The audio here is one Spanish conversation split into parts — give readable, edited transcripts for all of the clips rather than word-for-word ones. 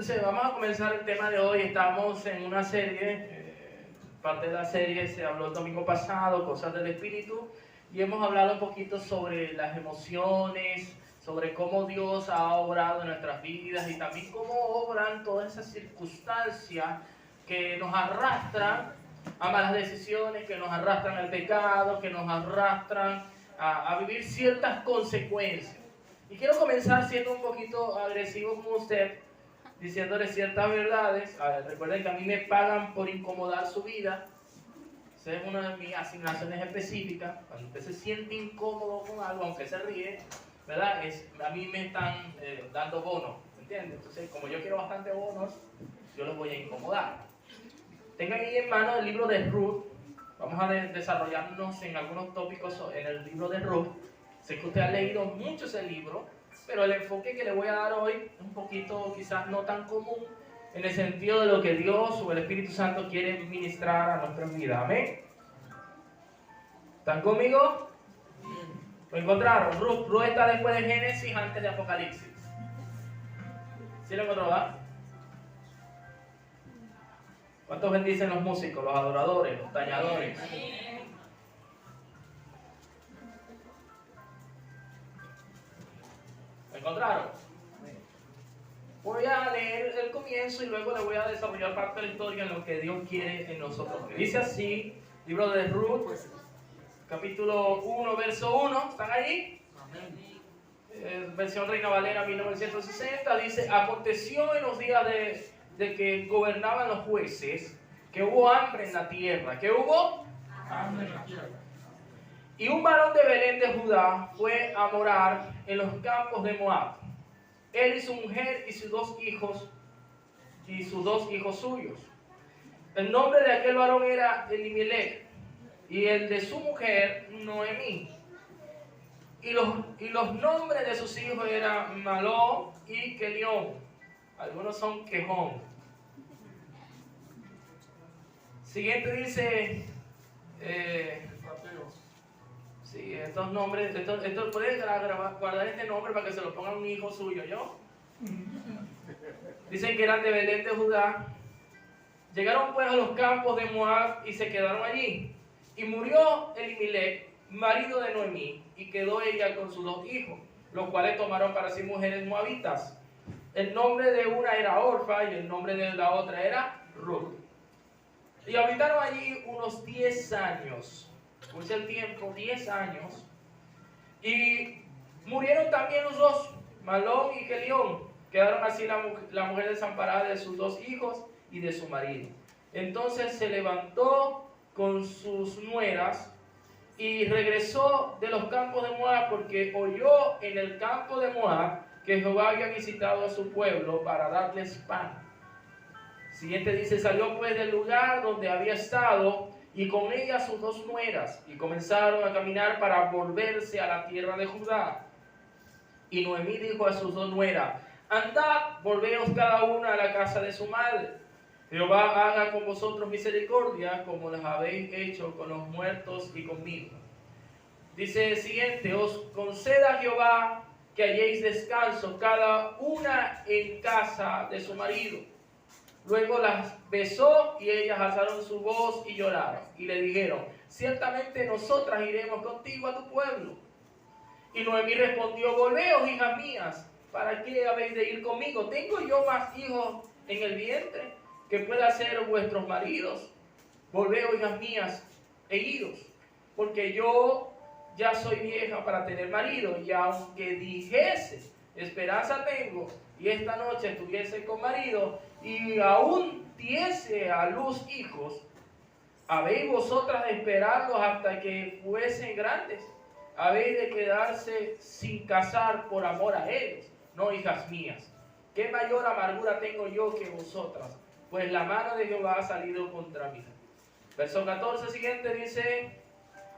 Entonces vamos a comenzar el tema de hoy. Estamos en una serie, parte de la serie se habló el domingo pasado, cosas del espíritu, y hemos hablado un poquito sobre las emociones, sobre cómo Dios ha obrado en nuestras vidas y también cómo obran todas esas circunstancias que nos arrastran a malas decisiones, que nos arrastran al pecado, que nos arrastran a vivir ciertas consecuencias. Y quiero comenzar siendo un poquito agresivo con usted, diciéndole ciertas verdades. Recuerden que a mí me pagan por incomodar su vida. Esa es una de mis asignaciones específicas. Cuando usted se siente incómodo con algo, aunque se ríe, ¿verdad? A mí me están dando bonos, ¿me entiende? Entonces, como yo quiero bastante bonos, yo los voy a incomodar. Tengan ahí en mano el libro de Ruth. Vamos a desarrollarnos en algunos tópicos en el libro de Ruth. Sé que usted ha leído mucho ese libro, pero el enfoque que le voy a dar hoy es un poquito quizás no tan común en el sentido de lo que Dios o el Espíritu Santo quiere ministrar a nuestra vida. Amén. ¿Están conmigo? ¿Lo encontraron? Ruth está después de Génesis, antes de Apocalipsis. ¿Sí lo encontró, verdad? ¿Cuántos bendicen los músicos, los adoradores, los tañadores? ¿Lo encontraron? Voy a leer el comienzo y luego le voy a desarrollar parte de la historia en lo que Dios quiere en nosotros. Dice así, libro de Ruth, capítulo 1, verso 1. ¿Están ahí? Versión Reina Valera 1960. Dice: aconteció en los días de que gobernaban los jueces, que hubo hambre en la tierra. ¿Qué hubo? Hambre en la tierra. Y un varón de Belén de Judá fue a morar en los campos de Moab. Él y su mujer y sus dos hijos suyos. El nombre de aquel varón era Elimelech, y el de su mujer Noemí. Y los nombres de sus hijos eran Malón y Kelión. Algunos son Quejón. Siguiente dice... sí, estos nombres, pueden guardar este nombre para que se lo ponga un hijo suyo, ¿yo? Dicen que eran de Belén de Judá. Llegaron pues a los campos de Moab y se quedaron allí. Y murió Elimelech, marido de Noemí, y quedó ella con sus dos hijos, los cuales tomaron para sí mujeres moabitas. El nombre de una era Orfa y el nombre de la otra era Ruth. Y habitaron allí unos 10 años. Escucha el tiempo, 10 años. Y murieron también los dos, Malón y Kelión. Quedaron así la mujer desamparada de sus dos hijos y de su marido. Entonces se levantó con sus nueras y regresó de los campos de Moab, porque oyó en el campo de Moab que Jehová había visitado a su pueblo para darles pan. Siguiente dice: salió pues del lugar donde había estado, y con ella sus dos nueras, y comenzaron a caminar para volverse a la tierra de Judá. Y Noemí dijo a sus dos nueras: andad, volveos cada una a la casa de su madre. Jehová haga con vosotros misericordia, como las habéis hecho con los muertos y conmigo. Dice el siguiente: os conceda Jehová que halléis descanso cada una en casa de su marido. Luego las besó y ellas alzaron su voz y lloraron. Y le dijeron: ciertamente nosotras iremos contigo a tu pueblo. Y Noemí respondió: volveos, hijas mías, ¿para qué habéis de ir conmigo? ¿Tengo yo más hijos en el vientre que pueda ser vuestros maridos? Volveos, hijas mías, e idos, porque yo ya soy vieja para tener marido. Y aunque dijese: esperanza tengo, y esta noche estuviese con marido, y aún diese a luz hijos, ¿habéis vosotras de esperarlos hasta que fuesen grandes? ¿Habéis de quedarse sin casar por amor a ellos? No, hijas mías, ¿qué mayor amargura tengo yo que vosotras? Pues la mano de Jehová ha salido contra mí. Verso 14 siguiente dice: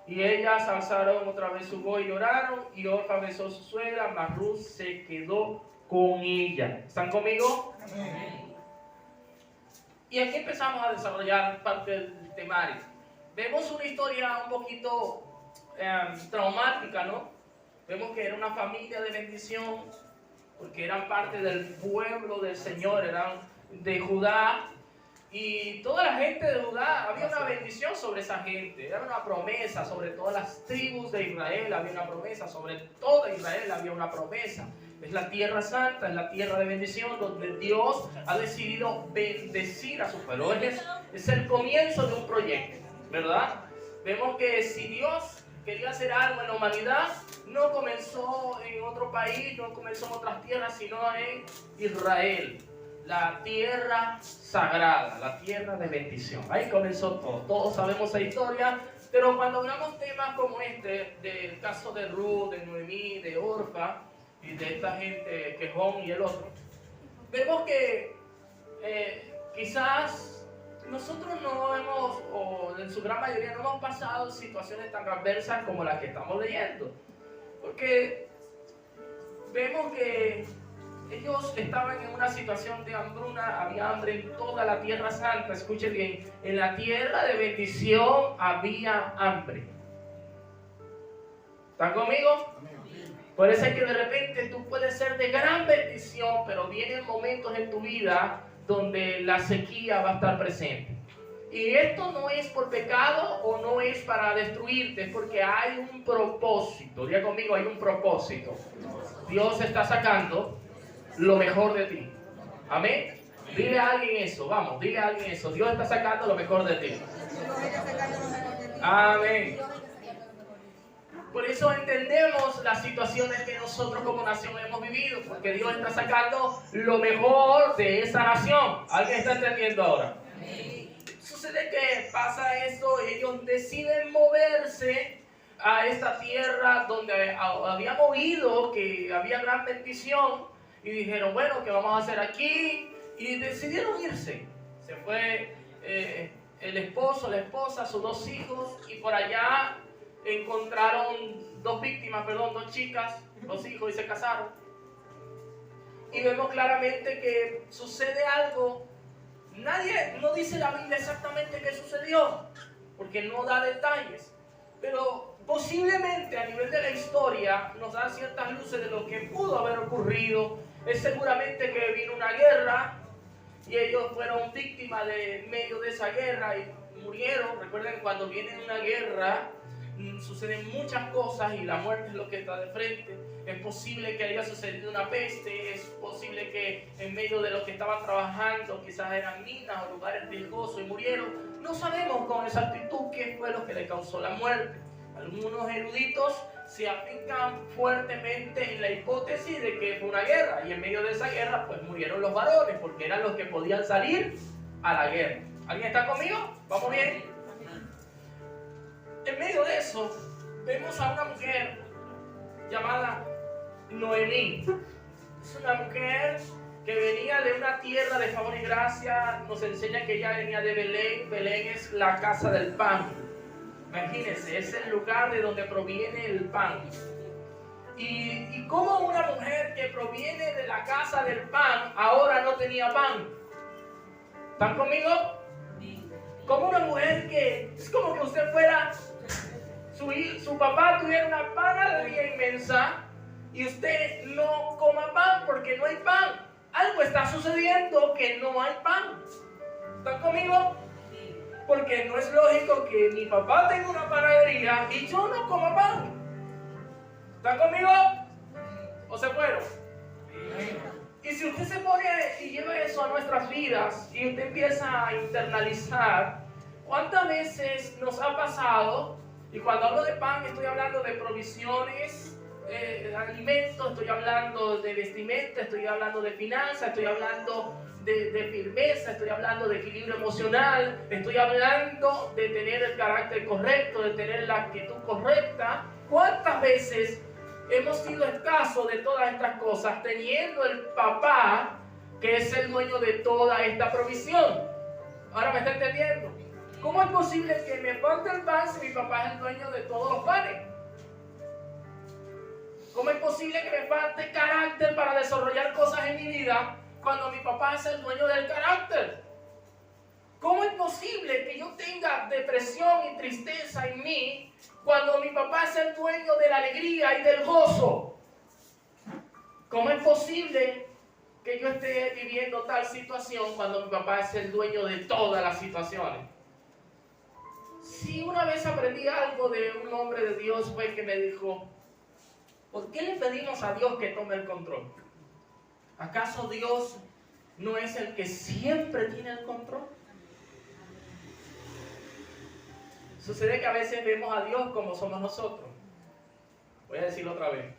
y ellas alzaron otra vez su voz y lloraron, y Orfa besó a su suegra, mas Ruth se quedó con ella. ¿Están conmigo? Amén. Y aquí empezamos a desarrollar parte del temario. Vemos una historia un poquito traumática, ¿no? Vemos que era una familia de bendición, porque eran parte del pueblo del Señor, eran de Judá. Y toda la gente de Judá, había una bendición sobre esa gente, era una promesa sobre todas las tribus de Israel, había una promesa sobre toda Israel, había una promesa. Es la tierra santa, es la tierra de bendición donde Dios ha decidido bendecir a su pueblo. Es el comienzo de un proyecto, ¿verdad? Vemos que si Dios quería hacer algo en la humanidad, no comenzó en otro país, no comenzó en otras tierras, sino en Israel. La tierra sagrada, la tierra de bendición. Ahí comenzó todo. Todos sabemos esa historia, pero cuando hablamos temas como este, del caso de Ruth, de Noemí, de Orfa y de esta gente, Quejón y el otro, vemos que quizás nosotros no hemos, o en su gran mayoría no hemos pasado situaciones tan adversas como las que estamos leyendo. Porque vemos que ellos estaban en una situación de hambruna, había hambre en toda la tierra santa. Escuchen bien, en la tierra de bendición había hambre. ¿Están conmigo? Por eso es que de repente tú puedes ser de gran bendición, pero vienen momentos en tu vida donde la sequía va a estar presente. Y esto no es por pecado o no es para destruirte, es porque hay un propósito. Diga conmigo, hay un propósito. Dios está sacando lo mejor de ti. Amén. Dile a alguien eso, vamos, dile a alguien eso. Dios está sacando lo mejor de ti. Amén. Por eso entendemos las situaciones que nosotros como nación hemos vivido, porque Dios está sacando lo mejor de esa nación. ¿Alguien está entendiendo ahora? Sucede que pasa esto, ellos deciden moverse a esta tierra donde habían oído que había gran bendición y dijeron, bueno, ¿qué vamos a hacer aquí? Y decidieron irse. Se fue el esposo, la esposa, sus dos hijos, y por allá encontraron dos chicas, dos hijos, y se casaron. Y vemos claramente que sucede algo. Nadie, no dice la Biblia exactamente qué sucedió, porque no da detalles, pero posiblemente a nivel de la historia nos da ciertas luces de lo que pudo haber ocurrido. Es seguramente que vino una guerra y ellos fueron víctimas de medio de esa guerra y murieron. Recuerden, cuando viene una guerra suceden muchas cosas y la muerte es lo que está de frente. Es posible que haya sucedido una peste, es posible que en medio de los que estaban trabajando quizás eran minas o lugares riesgosos y murieron. No sabemos con exactitud qué fue lo que le causó la muerte. Algunos eruditos se afincan fuertemente en la hipótesis de que fue una guerra y en medio de esa guerra pues murieron los varones porque eran los que podían salir a la guerra. ¿Alguien está conmigo? ¿Vamos bien? En medio de eso vemos a una mujer llamada Noemí. Es una mujer que venía de una tierra de favor y gracia. Nos enseña que ella venía de Belén. Belén es la casa del pan. Imagínense, es el lugar de donde proviene el pan. Y como una mujer que proviene de la casa del pan ahora no tenía pan. ¿Están conmigo? Como una mujer que es como que usted fuera, su papá tuviera una panadería inmensa y usted no coma pan porque no hay pan. Algo está sucediendo que no hay pan. ¿Están conmigo? Porque no es lógico que mi papá tenga una panadería y yo no coma pan. ¿Están conmigo? ¿O se fueron? Y si usted se pone y lleva eso a nuestras vidas y usted empieza a internalizar, ¿cuántas veces nos ha pasado? Y cuando hablo de pan estoy hablando de provisiones, de alimentos, estoy hablando de vestimenta, estoy hablando de finanzas, estoy hablando de firmeza, estoy hablando de equilibrio emocional, estoy hablando de tener el carácter correcto, de tener la actitud correcta. ¿Cuántas veces hemos sido escasos de todas estas cosas teniendo el papá que es el dueño de toda esta provisión? ¿Ahora me está entendiendo? ¿Cómo es posible que me falte el pan si mi papá es el dueño de todos los panes? ¿Cómo es posible que me falte carácter para desarrollar cosas en mi vida cuando mi papá es el dueño del carácter? ¿Cómo es posible que yo tenga depresión y tristeza en mí cuando mi papá es el dueño de la alegría y del gozo? ¿Cómo es posible que yo esté viviendo tal situación cuando mi papá es el dueño de todas las situaciones? Si una vez aprendí algo de un hombre de Dios fue que me dijo, ¿por qué le pedimos a Dios que tome el control? ¿Acaso Dios no es el que siempre tiene el control? Sucede que a veces vemos a Dios como somos nosotros. Voy a decirlo otra vez.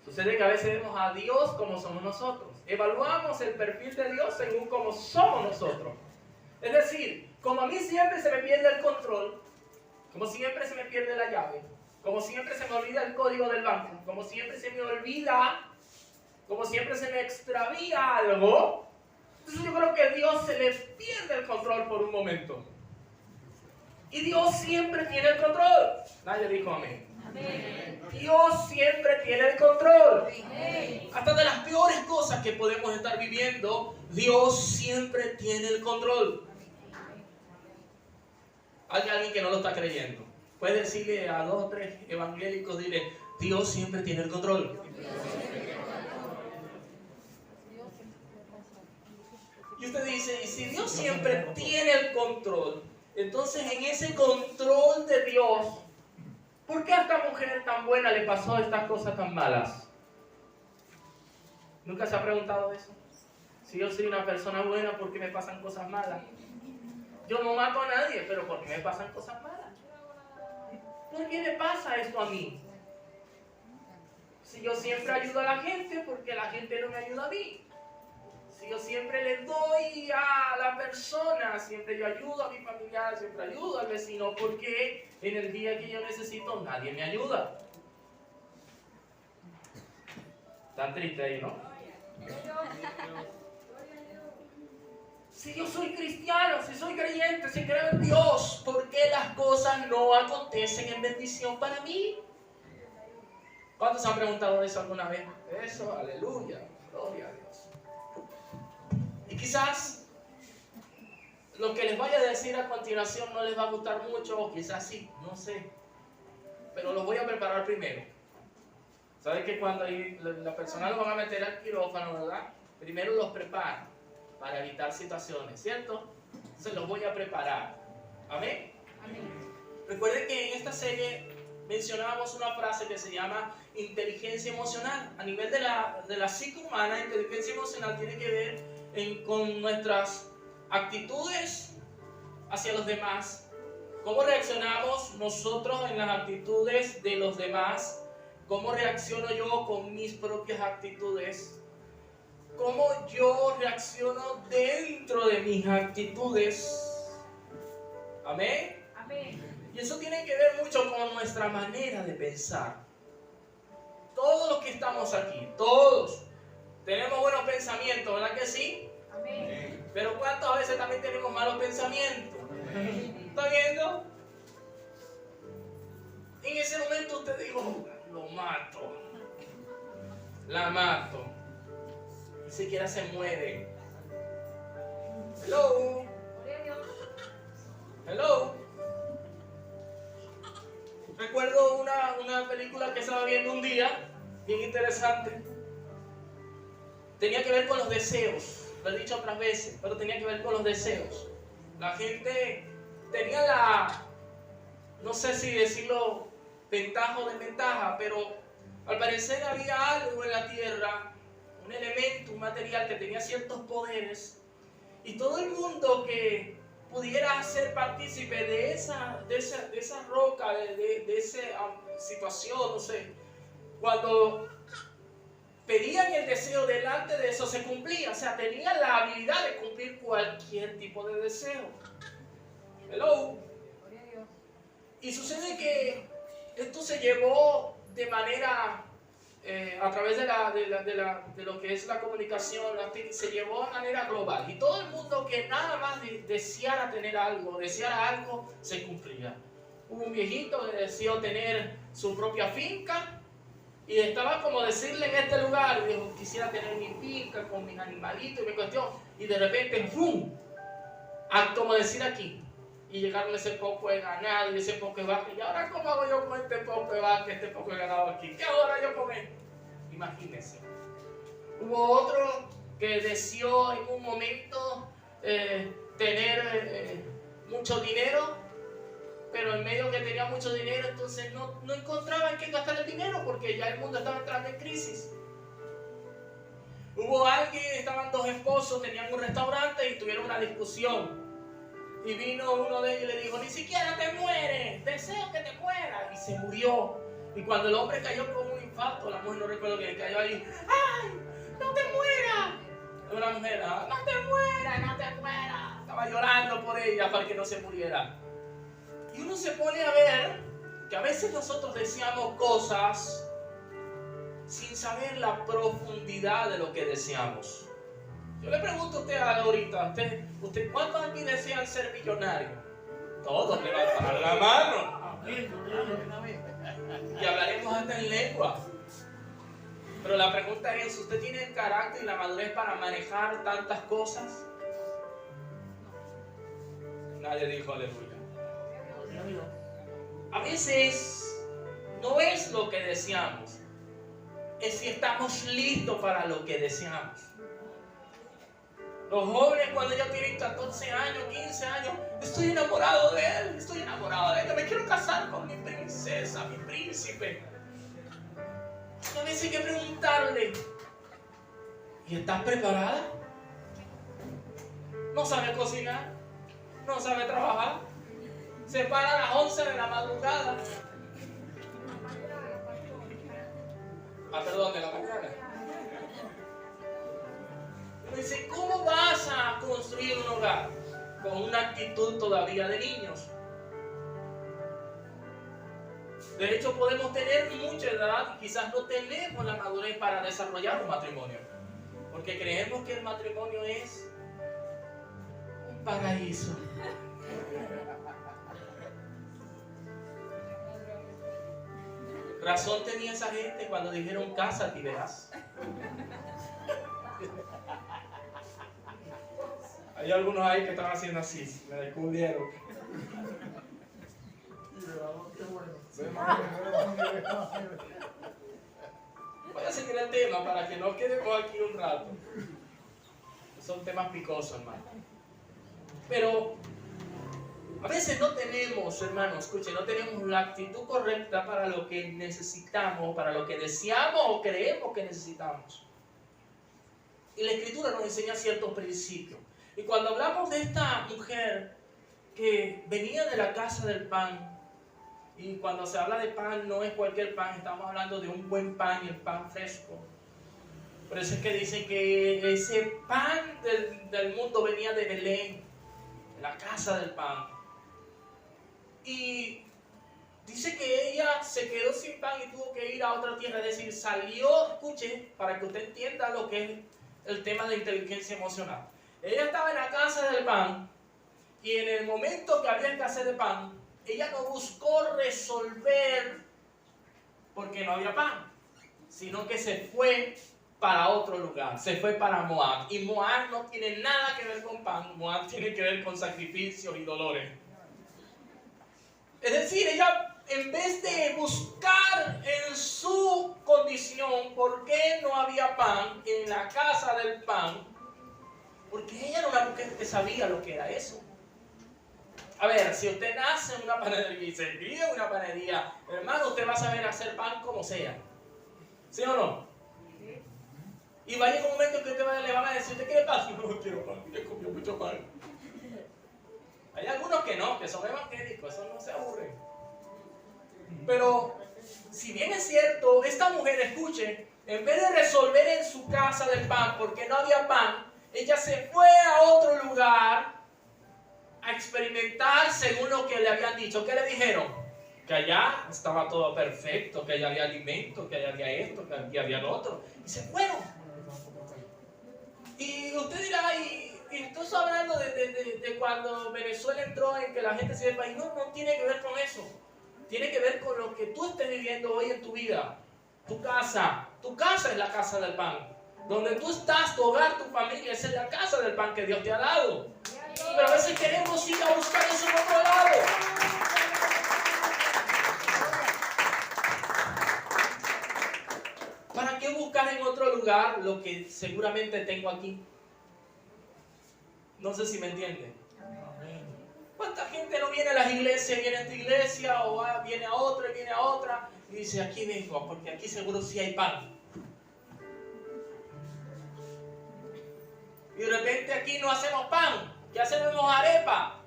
Sucede que a veces vemos a Dios como somos nosotros. Evaluamos el perfil de Dios según como somos nosotros. Es decir, como a mí siempre se me pierde el control, como siempre se me pierde la llave, como siempre se me olvida el código del banco, como siempre se me olvida, como siempre se me extravía algo, entonces yo creo que a Dios se le pierde el control por un momento. Y Dios siempre tiene el control. Nadie dijo amén. Amén. Dios siempre tiene el control. Amén. Hasta de las peores cosas que podemos estar viviendo, Dios siempre tiene el control. Hay alguien que no lo está creyendo. Puede decirle a 2 o 3 evangélicos, dile, Dios siempre tiene el control. Y usted dice, y si Dios siempre tiene el control, entonces en ese control de Dios, ¿por qué a esta mujer tan buena le pasó estas cosas tan malas? ¿Nunca se ha preguntado eso? Si yo soy una persona buena, ¿por qué me pasan cosas malas? Yo no mato a nadie, pero ¿por qué me pasan cosas malas? ¿Por qué me pasa esto a mí? Si yo siempre ayudo a la gente, ¿por qué la gente no me ayuda a mí? Si yo siempre le doy a la persona, siempre yo ayudo a mi familiar, siempre ayudo al vecino, ¿por qué en el día que yo necesito nadie me ayuda? Tan triste ahí, ¿no? Si yo soy cristiano, si soy creyente, si creo en Dios, ¿por qué las cosas no acontecen en bendición para mí? ¿Cuántos se han preguntado eso alguna vez? Eso, aleluya, gloria a Dios. Y quizás lo que les vaya a decir a continuación no les va a gustar mucho, o quizás sí, no sé. Pero los voy a preparar primero. ¿Sabes que cuando la persona lo van a meter al quirófano, verdad? Primero los preparo para evitar situaciones, ¿cierto? Entonces los voy a preparar. ¿Amén? Amén. Recuerden que en esta serie mencionábamos una frase que se llama inteligencia emocional. A nivel de la psique humana, inteligencia emocional tiene que ver con nuestras actitudes hacia los demás. ¿Cómo reaccionamos nosotros en las actitudes de los demás? ¿Cómo reacciono yo con mis propias actitudes? ¿Cómo yo reacciono dentro de mis actitudes? ¿Amén? Amén. Y eso tiene que ver mucho con nuestra manera de pensar. Todos los que estamos aquí, todos, tenemos buenos pensamientos, ¿verdad que sí? Amén. Pero ¿cuántos a veces también tenemos malos pensamientos? Amén. ¿Está viendo? En ese momento usted dijo, lo mato, la mato. Ni siquiera se muere. Hello. Hello. Recuerdo una película que estaba viendo un día, bien interesante. Tenía que ver con los deseos. Lo he dicho otras veces, pero tenía que ver con los deseos. La gente tenía no sé si decirlo ventaja o desventaja, pero al parecer había algo en la tierra, un elemento, un material que tenía ciertos poderes, y todo el mundo que pudiera ser partícipe de esa roca, de esa situación, no sé, cuando pedían el deseo delante de eso se cumplía, o sea, tenían la habilidad de cumplir cualquier tipo de deseo. Hello. Y sucede que esto se llevó de manera, a través de lo que es la comunicación, se llevó de manera global. Y todo el mundo que nada más deseara tener algo, deseara algo, se cumplía. Hubo un viejito que deseó tener su propia finca y estaba como decirle en este lugar, dijo, quisiera tener mi finca con mis animalitos y mi cuestión. Y de repente, ¡fum! Como decir aquí. Y llegaron ese poco de ganado y ese poco de vaca. ¿Y ahora cómo hago yo con este poco de vaca, este poco de ganado aquí? ¿Qué hago ahora yo con él? Imagínense. Hubo otro que deseó en un momento tener mucho dinero, pero en medio que tenía mucho dinero, entonces no encontraba en qué gastar el dinero porque ya el mundo estaba entrando en crisis. Hubo alguien, estaban dos esposos, tenían un restaurante y tuvieron una discusión. Y vino uno de ellos y le dijo, ni siquiera te mueres, deseo que te mueras. Y se murió. Y cuando el hombre cayó con un infarto, la mujer no recuerdo que cayó ahí, ¡ay, no te mueras! Una mujer, no te mueras, no te mueras. Estaba llorando por ella para que no se muriera. Y uno se pone a ver que a veces nosotros deseamos cosas sin saber la profundidad de lo que deseamos. Yo le pregunto a usted ahorita, ¿usted cuántos aquí desean ser millonarios? Todos levantan la mano. Y hablaremos hasta en lengua. Pero la pregunta es, ¿usted tiene el carácter y la madurez para manejar tantas cosas? Nadie dijo aleluya. A veces no es lo que deseamos, es si estamos listos para lo que deseamos. Los jóvenes cuando ellos tienen 14 años, 15 años, estoy enamorado de él, me quiero casar con mi princesa, mi príncipe. A veces hay que preguntarle, ¿y estás preparada? ¿No sabe cocinar? ¿No sabe trabajar? Se para a las 11 de la madrugada. De la mañana. Dice, ¿cómo vas a construir un hogar? Con una actitud todavía de niños. De hecho, podemos tener mucha edad y quizás no tenemos la madurez para desarrollar un matrimonio. Porque creemos que el matrimonio es un paraíso. Razón tenía esa gente cuando dijeron cásate y verás. Hay algunos ahí que están haciendo así, me descubrieron. Voy a seguir el tema para que no quedemos aquí un rato. Son temas picosos, hermano. Pero a veces no tenemos, hermano, escuchen, no tenemos la actitud correcta para lo que necesitamos, para lo que deseamos o creemos que necesitamos. Y la Escritura nos enseña ciertos principios. Y cuando hablamos de esta mujer que venía de la casa del pan, y cuando se habla de pan no es cualquier pan, estamos hablando de un buen pan y el pan fresco. Por eso es que dicen que ese pan del mundo venía de Belén, de la casa del pan. Y dice que ella se quedó sin pan y tuvo que ir a otra tierra, es decir, salió, escuche, para que usted entienda lo que es el tema de inteligencia emocional. Ella estaba en la casa del pan y en el momento que había escasez de pan, ella no buscó resolver porque no había pan, sino que se fue para otro lugar, se fue para Moab. Y Moab no tiene nada que ver con pan, Moab tiene que ver con sacrificios y dolores. Es decir, ella en vez de buscar en su condición por qué no había pan en la casa del pan, porque ella era una mujer que sabía lo que era eso. A ver, si usted nace en una panadería y se cría en una panadería, hermano, usted va a saber hacer pan como sea. ¿Sí o no? Y va a llegar un momento que usted le van a decir, ¿usted quiere pan? No quiero pan, ya comió mucho pan. Hay algunos que no, que son evangélicos, eso no se aburren. Pero, si bien es cierto, esta mujer, escuche, en vez de resolver en su casa del pan, porque no había pan, ella se fue a otro lugar a experimentar según lo que le habían dicho. ¿Qué le dijeron? Que allá estaba todo perfecto, que allá había alimento, que allá había esto, que aquí había lo otro. Y se fueron. Y usted dirá, y estoy hablando de cuando Venezuela entró en que la gente se iba del país. No, no tiene que ver con eso. Tiene que ver con lo que tú estés viviendo hoy en tu vida. Tu casa es la casa del pan. Donde tú estás, tu hogar, tu familia, esa es la casa del pan que Dios te ha dado. Pero a veces queremos ir a buscar eso en otro lado. ¿Para qué buscar en otro lugar? lugar lo que seguramente tengo aquí. No sé si me entienden. ¿Cuánta gente no viene a las iglesias, viene a esta iglesia o viene a otra y viene a otra y dice, aquí vengo porque aquí seguro sí hay pan? Y de repente aquí no hacemos pan, que hacemos arepa.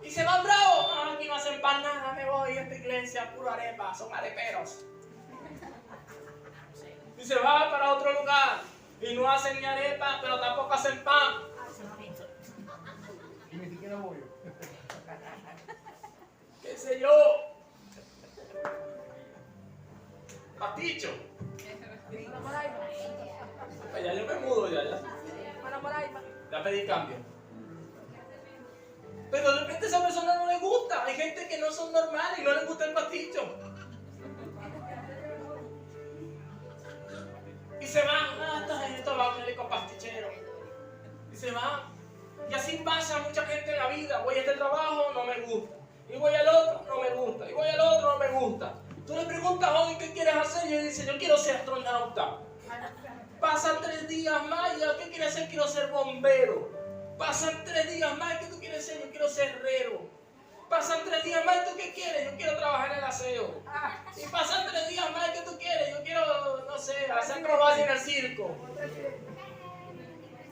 Y se van bravos, aquí no hacen pan nada, me voy a esta iglesia, puro arepa, son areperos. Y se va para otro lugar y no hacen ni arepa, pero tampoco hacen pan. Y ni siquiera voy. ¿Qué sé yo? Pasticho. Ya yo me mudo ya pedí cambio. Pero de repente a esa persona no le gusta. Hay gente que no son normales y no les gusta el pasticho. Y se van, esto va a con pastichero. Y se van. Y así pasa a mucha gente en la vida. Voy a este trabajo, no me gusta. Y voy al otro, no me gusta. Y voy al otro, no me gusta. Tú le preguntas hoy qué quieres hacer y él dice, yo quiero ser astronauta. Pasan 3 días más y ¿qué quieres hacer? Quiero ser bombero. Pasan 3 días más, ¿qué tú quieres ser? Yo quiero ser herrero. Pasan 3 días más, ¿tú qué quieres? Yo quiero trabajar en el aseo. Y pasan 3 días más, ¿qué tú quieres? Yo quiero, no sé, hacer acrobacia en el circo.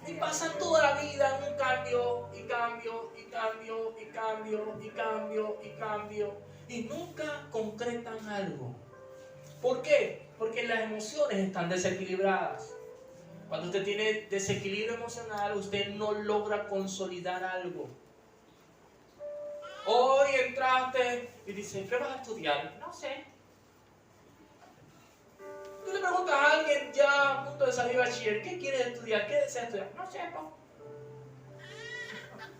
Y pasan toda la vida en un cambio, y cambio, y cambio, y cambio, y cambio, y cambio. Y nunca concretan algo. ¿Por qué? Porque las emociones están desequilibradas. Cuando usted tiene desequilibrio emocional, usted no logra consolidar algo. Hoy entraste y dices, ¿qué vas a estudiar? No sé. Tú le preguntas a alguien ya a punto de salir bachiller, ¿qué quieres estudiar? ¿Qué deseas estudiar? No sé, po.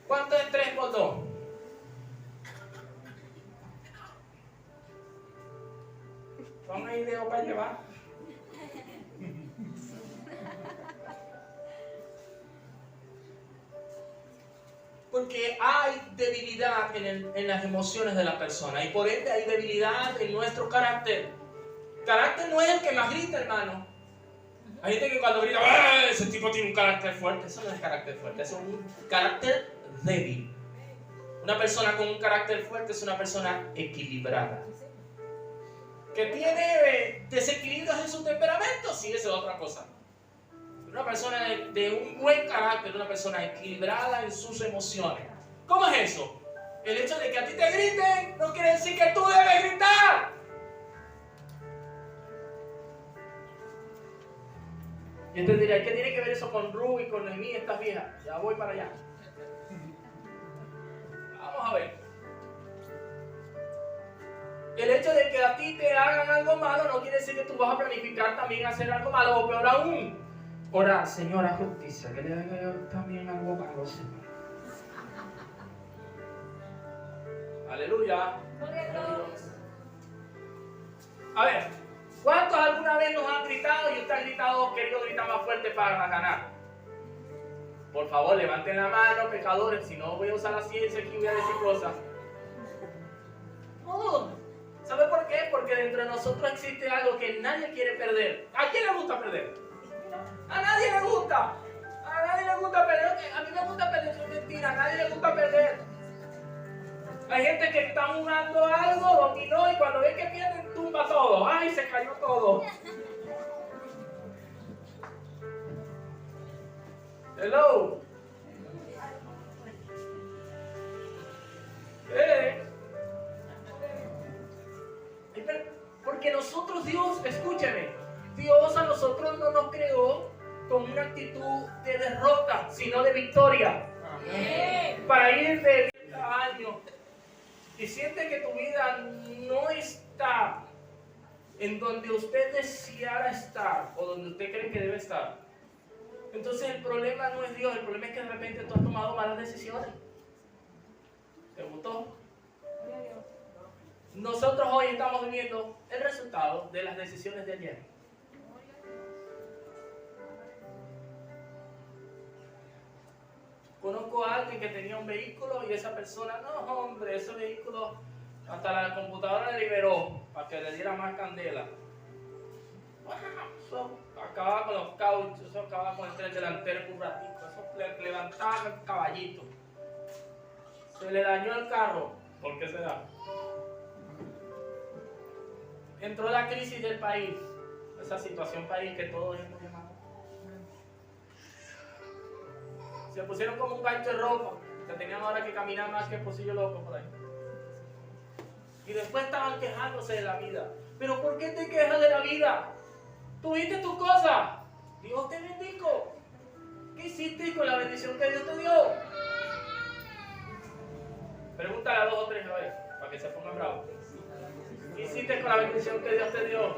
¿Cuánto es 3 por 2? ¿Son una idea para llevar? Porque hay debilidad en las emociones de la persona y por ende hay debilidad en nuestro carácter. Carácter no es el que más grita, hermano. Hay gente que cuando grita, ese tipo tiene un carácter fuerte. Eso no es carácter fuerte, eso es un carácter débil. Una persona con un carácter fuerte es una persona equilibrada. ¿Que tiene desequilibrios en su temperamento? Sí, eso es otra cosa. Una persona de un buen carácter, una persona equilibrada en sus emociones. ¿Cómo es eso? El hecho de que a ti te griten no quiere decir que tú debes gritar. Y usted dirá, ¿qué tiene que ver eso con Ru y con Noemí, estas viejas? Ya voy para allá. Vamos a ver. El hecho de que a ti te hagan algo malo no quiere decir que tú vas a planificar también hacer algo malo, o peor aún, ora, Señora justicia, que le haga yo también algo malo, Señor. Aleluya. A ver, ¿cuántos alguna vez nos han gritado y usted ha gritado, querido gritar más fuerte para ganar? Por favor, levanten la mano, pecadores, si no voy a usar la ciencia aquí, voy a decir cosas. No. ¿Sabe por qué? Porque dentro de nosotros existe algo que nadie quiere perder. ¿A quién le gusta perder? A nadie le gusta. A nadie le gusta perder. A mí me gusta perder, eso es mentira. A nadie le gusta perder. Hay gente que está jugando algo, dominó y cuando ve que pierden, tumba todo. ¡Ay, se cayó todo! Hello. Porque nosotros, Dios, escúcheme, Dios a nosotros no nos creó con una actitud de derrota, sino de victoria. Amén. Para ir de 30 años y siente que tu vida no está en donde usted deseara estar o donde usted cree que debe estar. Entonces el problema no es Dios, el problema es que de repente tú has tomado malas decisiones. ¿Te gustó? Nosotros hoy estamos viviendo el resultado de las decisiones de ayer. Conozco a alguien que tenía un vehículo y esa persona, no hombre, ese vehículo hasta la computadora le liberó para que le diera más candela. Eso acababa con los cauchos, eso acababa con el tren delantero un ratito, eso levantaba el caballito. Se le dañó el carro. ¿Por qué será? Entró la crisis del país, esa situación país que todos hemos llamado. Se pusieron como un gancho de ropa, que tenían ahora que caminar más que el pocillo loco por ahí. Y después estaban quejándose de la vida. ¿Pero por qué te quejas de la vida? ¿Tuviste tus cosas? Dios te bendijo. ¿Qué hiciste con la bendición que Dios te dio? Pregúntale a 2 o 3 a ver, para que se pongan bravos. ¿Qué hiciste con la bendición que Dios te dio?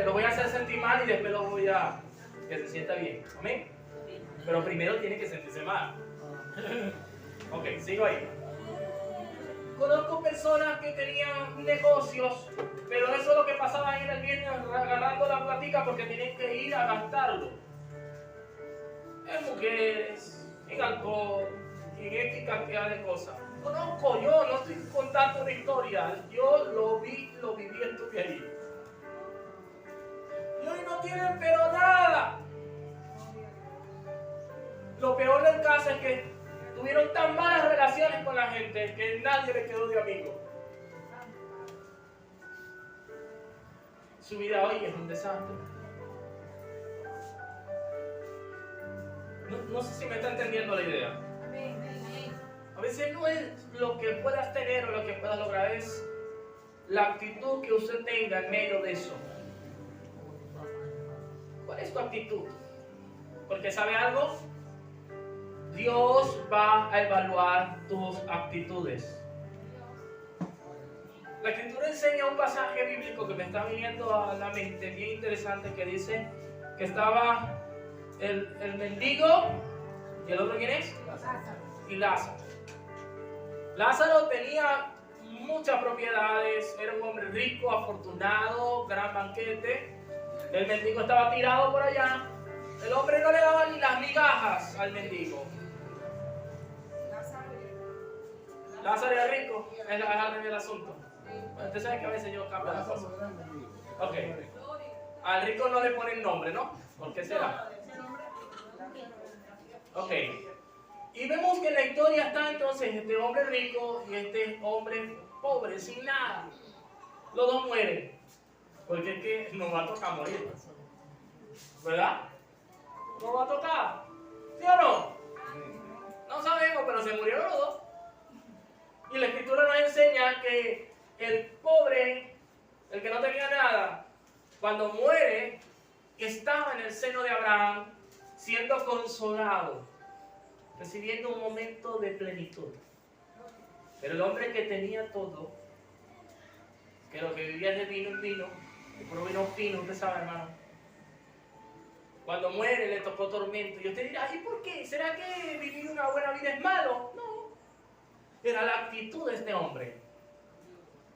Lo voy a hacer sentir mal y después lo voy a que se sienta bien. ¿Amén? Pero primero tiene que sentirse mal. Ok, sigo ahí. Conozco personas que tenían negocios, pero eso es lo que pasaba ahí en el viernes, agarrando la platica porque tenían que ir a gastarlo. En mujeres, en alcohol, y en X cantidad de cosas. Conozco, yo no estoy contando una historia, yo lo vi, lo viví, estuve ahí. Y hoy no tienen pero nada. Lo peor del caso es que tuvieron tan malas relaciones con la gente que nadie le quedó de amigo. Su vida hoy es un desastre. No sé si me está entendiendo la idea. A veces no es lo que puedas tener o lo que puedas lograr, es la actitud que usted tenga en medio de eso. ¿Cuál es tu actitud? Porque ¿sabe algo? Dios va a evaluar tus actitudes. La Escritura enseña un pasaje bíblico que me está viniendo a la mente, bien interesante, que dice que estaba el mendigo, ¿y el otro quién es? Y Lázaro. Lázaro tenía muchas propiedades, era un hombre rico, afortunado, gran banquete. El mendigo estaba tirado por allá. El hombre no le daba ni las migajas al mendigo. Lázaro era rico, es el asunto. Usted sabe que a veces yo cambio las cosas. Ok. Al rico no le ponen nombre, ¿no? ¿Por qué será? Ok. Y vemos que en la historia está entonces este hombre rico y este hombre pobre, sin nada. Los dos mueren. Porque es que nos va a tocar morir. ¿Verdad? Nos va a tocar. ¿Sí o no? No sabemos, pero se murieron los dos. Y la Escritura nos enseña que el pobre, el que no tenía nada, cuando muere, estaba en el seno de Abraham, siendo consolado, recibiendo un momento de plenitud. Pero el hombre que tenía todo, que lo que vivía de vino en vino, de puro vino fino, usted sabe, hermano, cuando muere le tocó tormento. Y usted dirá, ¿y por qué? ¿Será que vivir una buena vida es malo? No. Era la actitud de este hombre.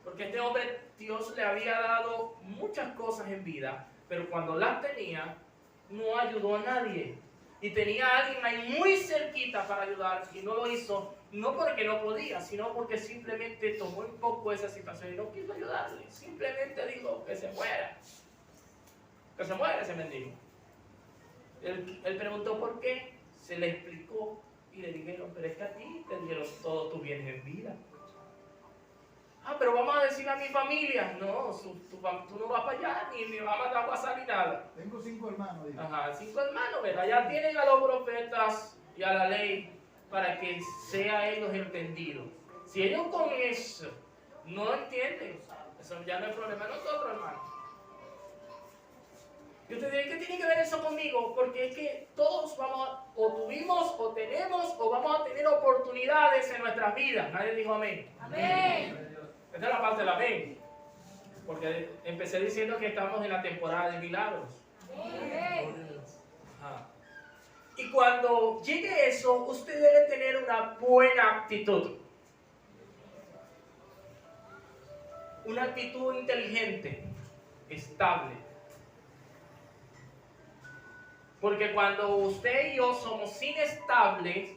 Porque este hombre, Dios le había dado muchas cosas en vida, pero cuando las tenía, no ayudó a nadie. Y tenía a alguien ahí muy cerquita para ayudar, y no lo hizo, no porque no podía, sino porque simplemente tomó un poco esa situación y no quiso ayudarle. Simplemente dijo que se muera. Que se muera ese mendigo. Él preguntó por qué, se le explicó y le dijeron, pero es que a ti te dieron todos tus bienes en vida. Ah, pero vamos a decirle a mi familia. No, tú no vas para allá, ni mi mamá te va a pasar ni nada. Tengo 5 hermanos. Digo. Ajá, 5 hermanos, ¿verdad? Ya tienen a los profetas y a la ley para que sea ellos entendidos. Si ellos con eso no entienden, eso ya no es problema de nosotros, hermano. Y usted dice, ¿qué tiene que ver eso conmigo? Porque es que todos o tuvimos, o tenemos, o vamos a tener oportunidades en nuestras vidas. Nadie dijo amén. Amén. Esta es la parte del amén. Porque empecé diciendo que estamos en la temporada de milagros. Amén. Ajá. Y cuando llegue eso, usted debe tener una buena actitud. Una actitud inteligente, estable. Porque cuando usted y yo somos inestables,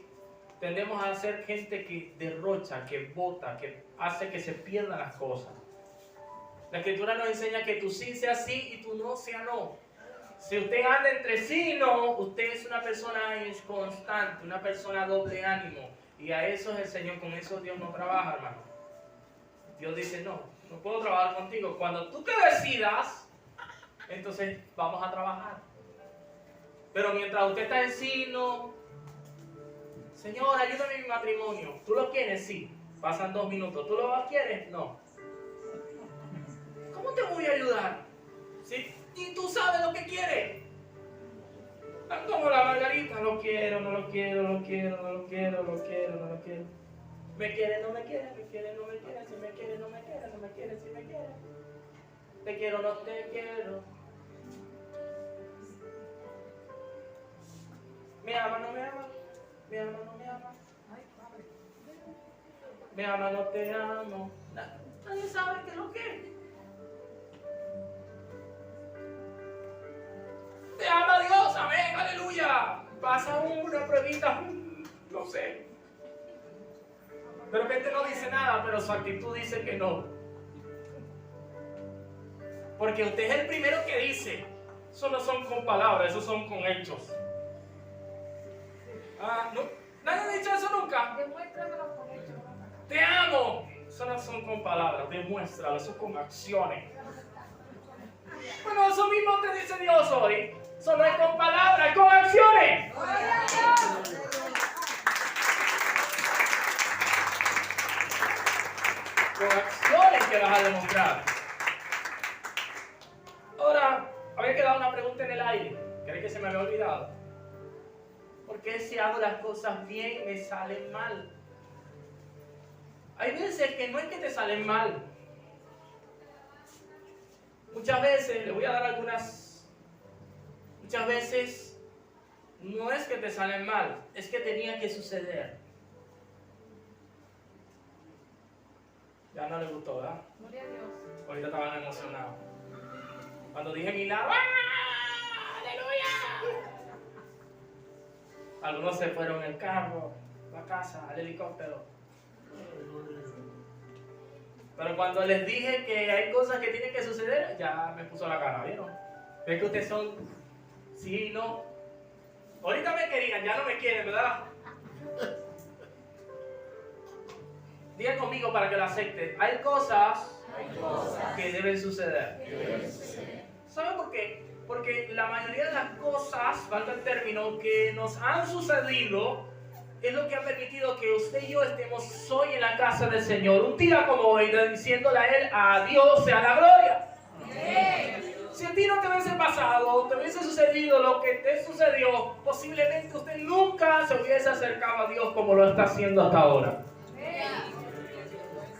tendemos a ser gente que derrocha, que bota, que hace que se pierdan las cosas. La Escritura nos enseña que tu sí sea sí y tu no sea no. Si usted anda entre sí y no, usted es una persona inconstante, una persona doble ánimo. Y a eso es el Señor, con eso Dios no trabaja, hermano. Dios dice, no puedo trabajar contigo. Cuando tú te decidas, entonces vamos a trabajar. Pero mientras usted está en sí, no. Señor, ayúdame en mi matrimonio. ¿Tú lo quieres? Sí. Pasan 2 minutos. ¿Tú lo quieres? No. ¿Cómo te voy a ayudar? ¿Sí? Y tú sabes lo que quieres. Tan como la margarita. Lo quiero, no lo quiero, lo quiero, no lo quiero, lo quiero, no lo quiero. Me quiere, no me quiere, me quiere, no me quiere, si me quiere, no me quiere, no me quiere, si me quiere. Te quiero, no te quiero. Me ama, no me ama. Me ama, no me ama. Me ama, no te amo. Nadie sabe qué es lo que es. Te ama Dios, amén, aleluya. Pasa una pruebita, no sé. De repente no dice nada, pero su actitud dice que no. Porque usted es el primero que dice. Eso no son con palabras, eso son con hechos. ¿No? ¿Nadie ha dicho eso nunca? Demuéstramelo con hechos. Te amo. Eso no son con palabras, demuéstralo, eso con acciones. Bueno, eso mismo te dice Dios hoy. Eso no es con palabras, es con acciones. Con acciones que vas a demostrar. Ahora, había quedado una pregunta en el aire. ¿Crees que se me había olvidado? ¿Por qué si hago las cosas bien me salen mal? Hay veces que no es que te salen mal. Muchas veces, le voy a dar algunas. Muchas veces no es que te salen mal, es que tenía que suceder. Ya no le gustó, ¿verdad? Gloria a Dios. Ahorita estaban emocionados. Cuando dije milagro, ¡ah! ¡Aleluya! Algunos se fueron en el carro, a la casa, al helicóptero. Pero cuando les dije que hay cosas que tienen que suceder, ya me puso la cara, ¿vieron? ¿Ven que ustedes son sí y no? Ahorita me querían, ya no me quieren, ¿verdad? Digan conmigo para que lo acepten. Hay cosas que deben suceder. ¿Saben por qué? Porque la mayoría de las cosas, valga el término, que nos han sucedido, es lo que ha permitido que usted y yo estemos hoy en la casa del Señor. Un día como hoy, diciéndole a Él, a Dios sea la gloria. Si a ti no te hubiese pasado, te hubiese sucedido lo que te sucedió, posiblemente usted nunca se hubiese acercado a Dios como lo está haciendo hasta ahora.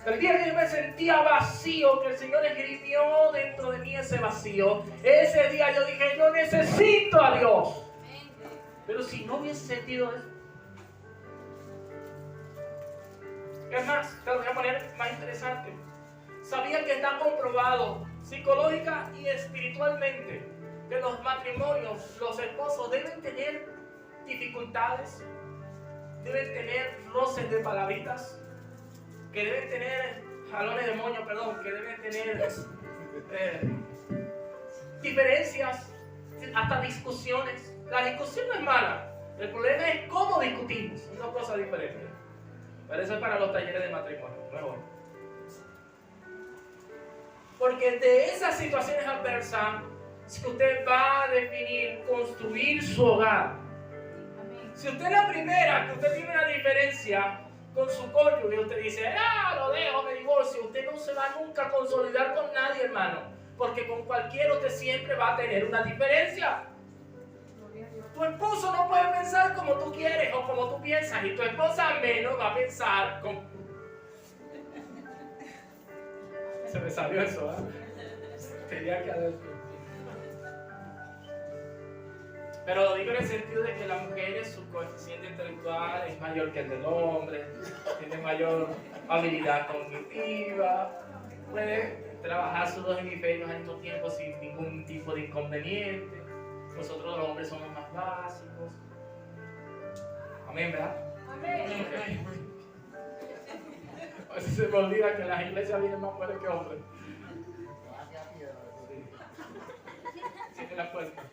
El día que yo me sentía vacío, que el Señor esgrimió dentro de mí ese vacío, ese día yo dije, yo necesito a Dios. Pero si no hubiese sentido eso, es más, te lo voy a poner más interesante. Sabía que está comprobado psicológica y espiritualmente que los matrimonios, los esposos deben tener dificultades, deben tener roces de palabritas, que deben tener jalones de moño, perdón, que deben tener diferencias, hasta discusiones. La discusión no es mala, el problema es cómo discutimos, son dos cosas diferentes. Pero eso es para los talleres de matrimonio, mejor. Porque de esas situaciones adversas es que usted va a definir, construir su hogar. Si usted es la primera, que usted tiene una diferencia con su cónyuge, usted dice, lo dejo, me divorcio, usted no se va nunca a consolidar con nadie, hermano. Porque con cualquiera usted siempre va a tener una diferencia. Tu esposo no puede pensar como tú quieres o como tú piensas, y tu esposa menos va a pensar como... Se me salió eso, tenía que haber... Pero lo digo en el sentido de que la mujer, su coeficiente intelectual es mayor que el del hombre, tiene mayor habilidad cognitiva, puede trabajar sus dos hemisferios al mismo tiempo sin ningún tipo de inconveniente. Nosotros los hombres somos más básicos. Amén, ¿verdad? Amén. A veces se me olvida que en las iglesias vienen más mujeres que hombres. en la puerta.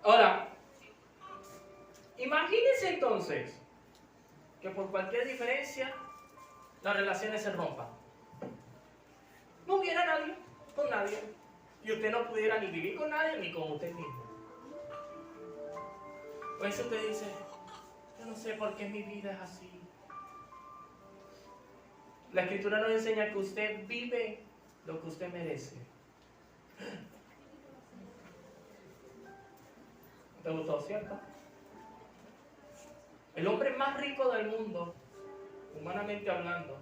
Ahora, imagínense entonces que por cualquier diferencia las relaciones se rompan. No hubiera nadie con nadie y usted no pudiera ni vivir con nadie ni con usted mismo. Por eso usted dice, yo no sé por qué mi vida es así. La Escritura nos enseña que usted vive lo que usted merece. ¿Te gustó, cierto? El hombre más rico del mundo, humanamente hablando,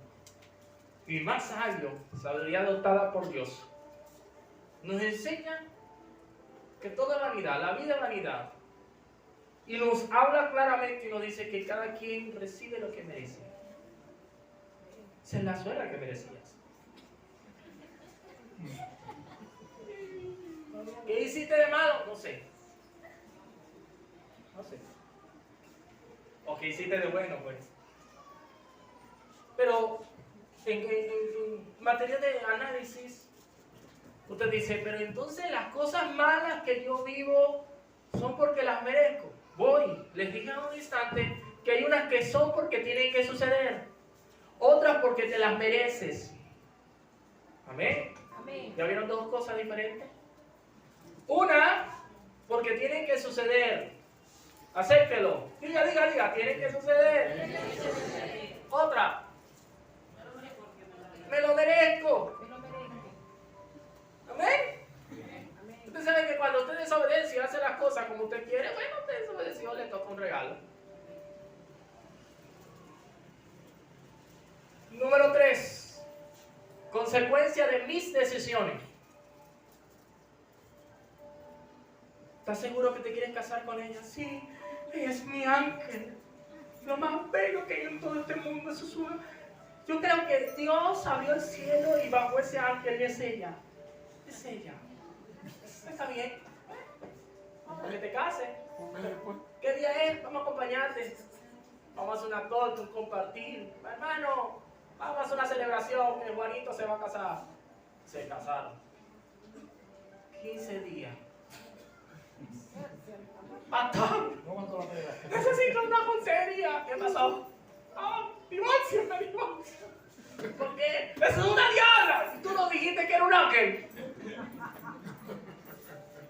y más sabio, sabiduría dotada por Dios, nos enseña que todo es vanidad, la vida es vanidad. Y nos habla claramente y nos dice que cada quien recibe lo que merece. Esa es la suegra que merecías. ¿Qué hiciste de malo? No sé. No sé. O qué hiciste de bueno, pues. Pero en materia de análisis, usted dice, pero entonces las cosas malas que yo vivo son porque las merezco. Les dije en un instante que hay unas que son porque tienen que suceder, otras porque te las mereces. Amén. Amén. ¿Ya vieron dos cosas diferentes? Una, porque tienen que suceder. Acéptelo. Diga, tienen que suceder. Otra, me lo merezco. Me lo merezco. Amén. Amén. Usted sabe que cuando usted desobedece y hace las cosas como usted quiere, bueno, usted desobedeció, le toca un regalo. Número 3. Consecuencia de mis decisiones. ¿Estás seguro que te quieres casar con ella? Sí, ella es mi ángel. Lo más bello que hay en todo este mundo. Eso es una... Yo creo que Dios abrió el cielo y bajó ese ángel y es ella. Es ella. Está bien. Para que te cases. ¿Qué día es? Vamos a acompañarte. Vamos a hacer una torta, un compartir. Hermano, vamos a hacer una celebración. Que Juanito se va a casar. Se casaron. 15 días. Pastor, necesito una consejería. ¿Qué pasó? Divorcio, me divorcio. ¿Por qué? ¡Eso es una diabla! Y tú no dijiste que era un ángel.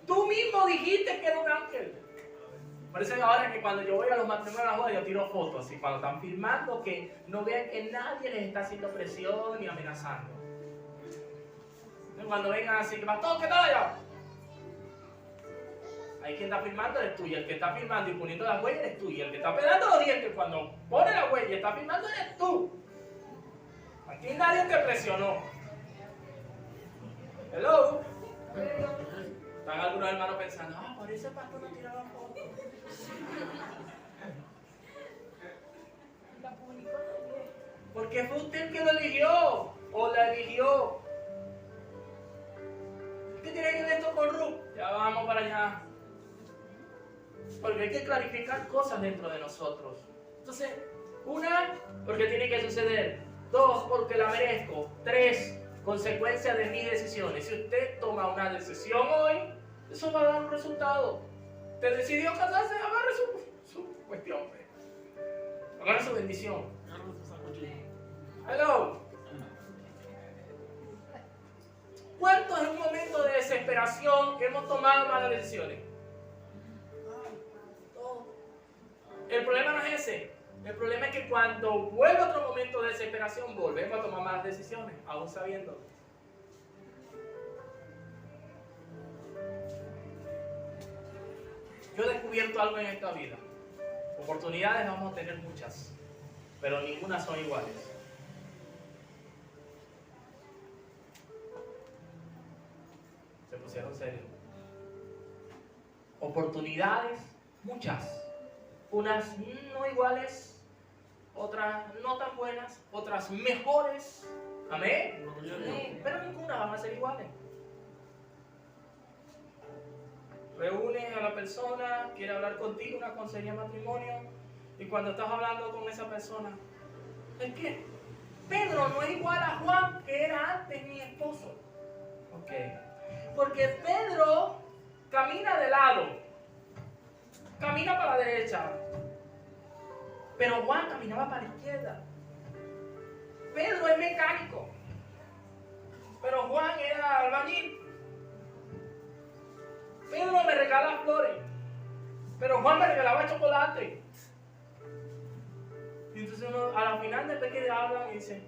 Tú mismo dijiste que era un ángel. Por eso ahora que cuando yo voy a los matrimonios a la boda, yo tiro fotos. Y cuando están filmando, que no vean que nadie les está haciendo presión ni amenazando. Cuando vengan así, que pastor, ¿qué tal allá? Ahí quien está filmando eres tú, y el que está filmando y poniendo la huella eres tú, y el que está pelando los dientes cuando pone la huella y está filmando eres tú. Aquí nadie te presionó. Hello. Están algunos hermanos pensando, por eso el pastor no tiraba fotos. La publicó también. Porque fue usted el que lo eligió, o la eligió. ¿Qué tiene que ver esto con Ruth? Ya vamos para allá. Porque hay que clarificar cosas dentro de nosotros. Entonces, una, porque tiene que suceder. 2, porque la merezco. 3, consecuencia de mis decisiones. Si usted toma una decisión hoy, eso va a dar un resultado. Te decidió casarse, agarre su cuestión. Agarre su bendición. Hello. ¿Cuántos en un momento de desesperación hemos tomado malas decisiones? El problema no es ese. El problema es que cuando vuelve otro momento de desesperación, volvemos a tomar malas decisiones, aún sabiendo. Yo he descubierto algo en esta vida. Oportunidades vamos a tener muchas, pero ninguna son iguales. Se pusieron serios. Oportunidades, muchas. Unas no iguales, otras no tan buenas, otras mejores. Amén. Pero ninguna van a ser iguales. Reúnes a la persona, quiere hablar contigo, una consejería de matrimonio, y cuando estás hablando con esa persona, es que Pedro no es igual a Juan, que era antes mi esposo. Ok. Porque Pedro camina de lado, camina para la derecha. Pero Juan caminaba para la izquierda. Pedro es mecánico, pero Juan era albañil. Pedro me regala flores, pero Juan me regalaba chocolate. Y entonces uno, a la final, después que hablan, y dice,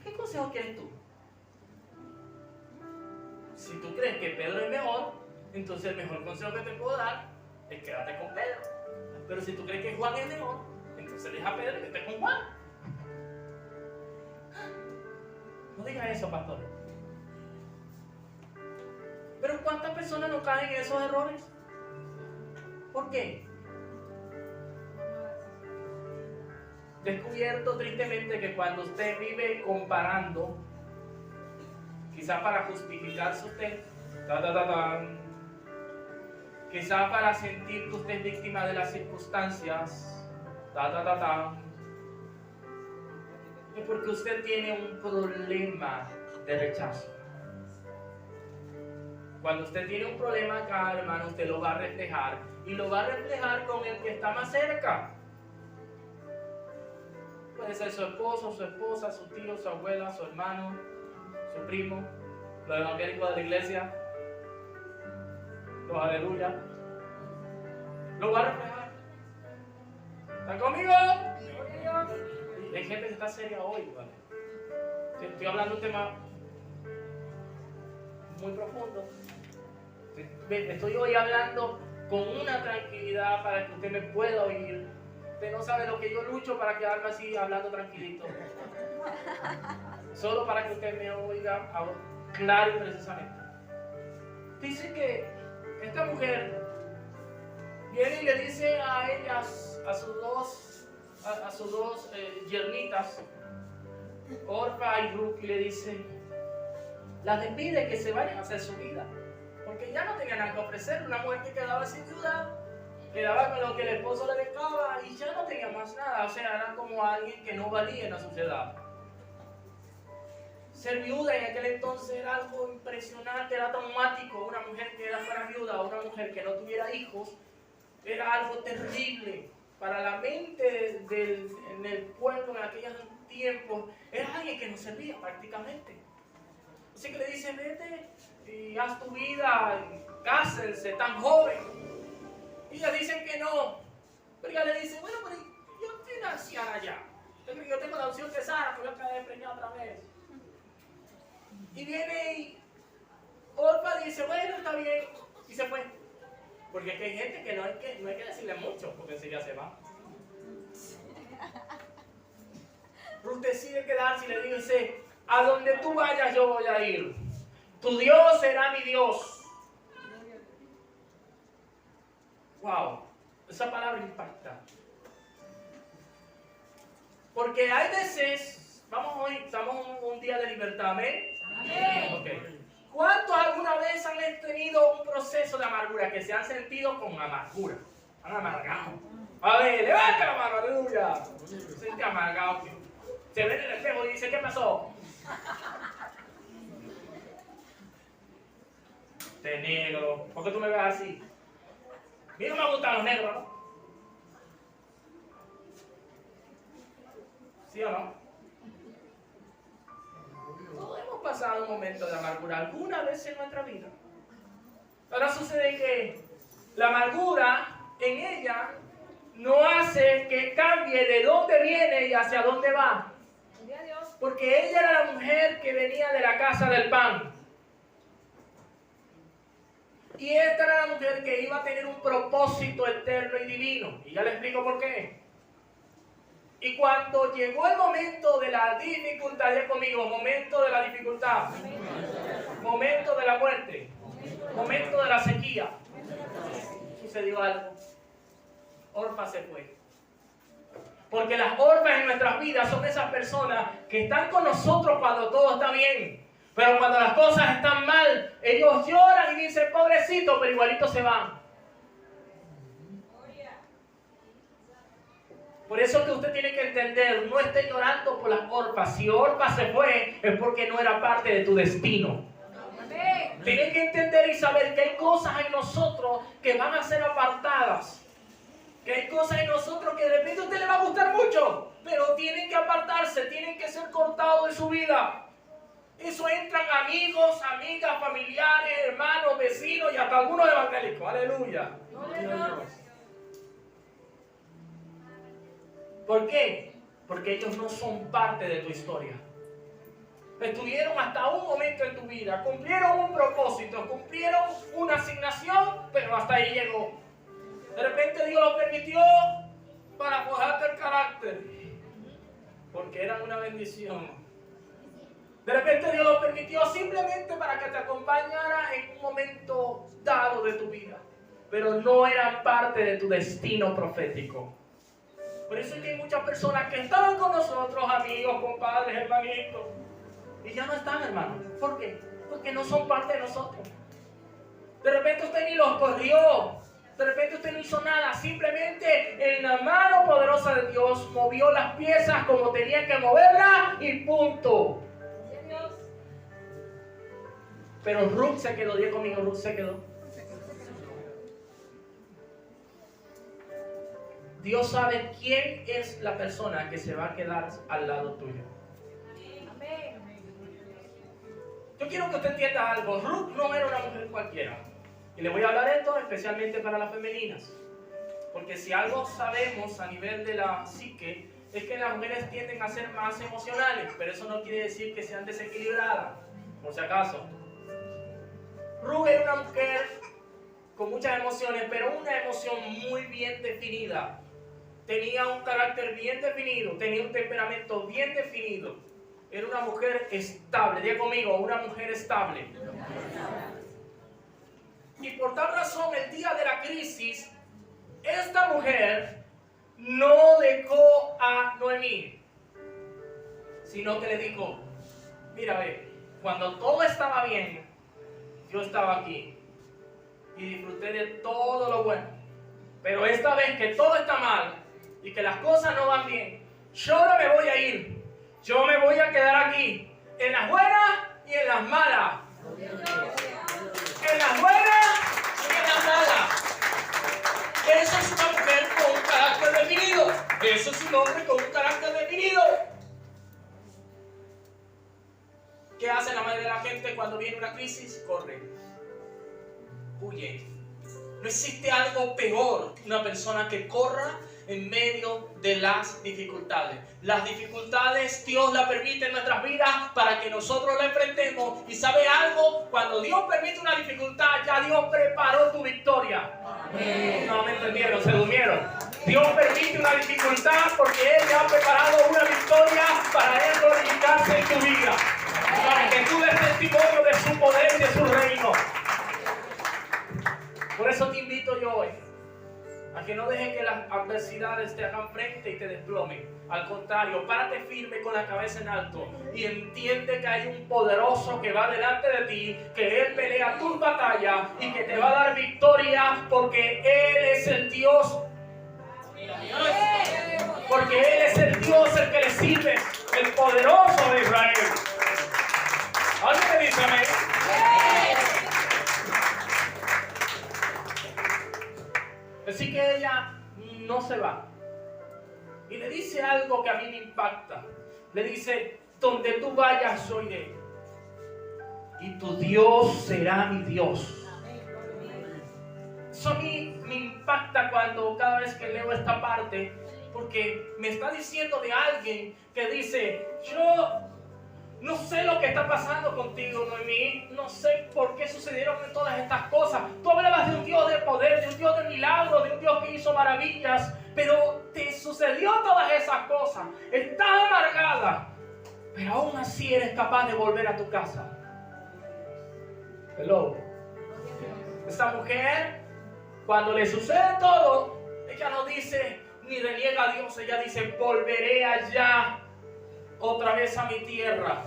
¿qué consejo quieres tú? Si tú crees que Pedro es mejor, entonces el mejor consejo que te puedo dar es quédate con Pedro. Pero si tú crees que Juan es mejor, entonces deja a Pedro y vete con Juan. No digas eso, pastor. Pero ¿cuántas personas no caen en esos errores? ¿Por qué? Descubierto tristemente que cuando usted vive comparando, quizás para justificarse usted, quizás para sentir que usted es víctima de las circunstancias, es porque usted tiene un problema de rechazo. Cuando usted tiene un problema acá, hermano, usted lo va a reflejar, y lo va a reflejar con el que está más cerca. Puede ser su esposo, su esposa, su tío, su abuela, su hermano, su primo, los evangélicos de la iglesia, los aleluya. Lo va a reflejar. ¿Están conmigo? Hay gente que está seria hoy, ¿vale? Estoy hablando de un tema muy profundo. Estoy hoy hablando con una tranquilidad para que usted me pueda oír. Usted no sabe lo que yo lucho para quedarme así hablando tranquilito. Solo para que usted me oiga claro y precisamente. Dice que esta mujer viene y le dice a ellas, a sus dos yernitas, Orfa y Ruth, y le dice, las despide que se vayan a hacer su vida, porque ya no tenía nada que ofrecer. Una mujer que quedaba sin ciudad, quedaba con lo que el esposo le dejaba y ya no tenía más nada. O sea, era como alguien que no valía en la sociedad. Ser viuda en aquel entonces era algo impresionante, era traumático. Una mujer que fuera viuda, una mujer que no tuviera hijos, era algo terrible. Para la mente en el pueblo en aquellos tiempos, era alguien que no servía prácticamente. Así que le dice, vete y haz tu vida, cásense tan joven. Y ellas dicen que no. Pero ella le dice, bueno, pero yo estoy una anciana ya. Yo tengo la opción de Sara, que voy a caer preñada otra vez. Y viene y Orfa dice, bueno, está bien. Y se fue. Porque es que hay gente que no hay que decirle mucho, porque enseguida se va. Ruth decide quedarse y le dice, a donde tú vayas yo voy a ir. Tu Dios será mi Dios. Wow, esa palabra impacta. Porque hay veces, estamos un día de libertad, ¿amén? Amén. Okay. ¿Cuántos alguna vez han tenido un proceso de amargura, que se han sentido con amargura? Han amargado. A ver, levanta la mano, aleluya. Se siente amargado. Se ve en el espejo y dice, ¿qué pasó? Este negro, ¿por qué tú me ves así? A mí no me gustan los negros, ¿no? ¿Sí o no? Todos hemos pasado un momento de amargura alguna vez en nuestra vida. Ahora sucede que la amargura en ella no hace que cambie de dónde viene y hacia dónde va. Porque ella era la mujer que venía de la casa del pan. Y esta era la mujer que iba a tener un propósito eterno y divino. Y ya les explico por qué. Y cuando llegó el momento de la dificultad, ya conmigo, momento de la dificultad, momento de la muerte, momento de la sequía, sucedió algo. Orfa se fue. Porque las orfas en nuestras vidas son esas personas que están con nosotros cuando todo está bien. Pero cuando las cosas están mal, ellos lloran y dicen, pobrecito, pero igualito se van. Por eso que usted tiene que entender, no esté llorando por las orfas. Si Orfa se fue, es porque no era parte de tu destino. Tienen que entender y saber que hay cosas en nosotros que van a ser apartadas. Que hay cosas en nosotros que de repente a usted le va a gustar mucho, pero tienen que apartarse, tienen que ser cortados de su vida. Eso entran amigos, amigas, familiares, hermanos, vecinos y hasta algunos evangélicos. Aleluya. ¿Por qué? Porque ellos no son parte de tu historia. Estuvieron hasta un momento en tu vida, cumplieron un propósito, cumplieron una asignación, pero hasta ahí llegó. De repente Dios lo permitió para forjarte el carácter, porque eran una bendición. De repente Dios lo permitió simplemente para que te acompañara en un momento dado de tu vida, pero no eran parte de tu destino profético. Por eso es que hay muchas personas que estaban con nosotros, amigos, compadres, hermanitos, y ya no están, hermanos. ¿Por qué? Porque no son parte de nosotros. De repente usted ni los corrió. De repente usted no hizo nada. Simplemente en la mano poderosa de Dios movió las piezas como tenía que moverlas y punto. Pero Ruth se quedó. Diga conmigo, Ruth se quedó. Dios sabe quién es la persona que se va a quedar al lado tuyo. Yo quiero que usted entienda algo. Ruth no era una mujer cualquiera. Y le voy a hablar esto especialmente para las femeninas. Porque si algo sabemos a nivel de la psique, es que las mujeres tienden a ser más emocionales. Pero eso no quiere decir que sean desequilibradas, por si acaso. Ruth era una mujer con muchas emociones, pero una emoción muy bien definida. Tenía un carácter bien definido, tenía un temperamento bien definido. Era una mujer estable. Diga conmigo, una mujer estable. Y por tal razón, el día de la crisis, esta mujer no dejó a Noemí, sino que le dijo: mira, ve, cuando todo estaba bien, yo estaba aquí y disfruté de todo lo bueno. Pero esta vez que todo está mal y que las cosas no van bien, yo no me voy a ir. Yo me voy a quedar aquí, en las buenas y en las malas. En las buenas y en las malas. Eso es una mujer con un carácter definido. Eso es un hombre con un carácter definido. ¿Qué hace la mayoría de la gente cuando viene una crisis? Corre. Huye. No existe algo peor que una persona que corra en medio de las dificultades. Las dificultades Dios las permite en nuestras vidas para que nosotros la enfrentemos. Y ¿sabe algo? Cuando Dios permite una dificultad, ya Dios preparó tu victoria. Amén. No me entendieron, se durmieron. Dios permite una dificultad porque Él ya ha preparado una victoria para Él glorificarse en tu vida. Para que tú des testimonio de su poder y de su reino. Por eso te invito yo hoy a que no dejes que las adversidades te hagan frente y te desplomen. Al contrario, párate firme con la cabeza en alto y entiende que hay un poderoso que va delante de ti, que Él pelea tus batallas y que te va a dar victoria porque Él es el Dios. Porque Él es el Dios el que le sirve, el poderoso de Israel. ¿Alguien me dice amén? Así que ella no se va. Y le dice algo que a mí me impacta. Le dice: donde tú vayas, yo iré. Y tu Dios será mi Dios. Eso a mí me impacta cada vez que leo esta parte. Porque me está diciendo de alguien que dice: yo no sé lo que está pasando contigo, Noemí. No sé por qué sucedieron todas estas cosas. Tú hablabas de un Dios de poder, de un Dios de milagros, de un Dios que hizo maravillas. Pero te sucedió todas esas cosas. Estás amargada. Pero aún así eres capaz de volver a tu casa. Hello. Esta mujer, cuando le sucede todo, ella no dice ni reniega a Dios. Ella dice: volveré allá otra vez a mi tierra,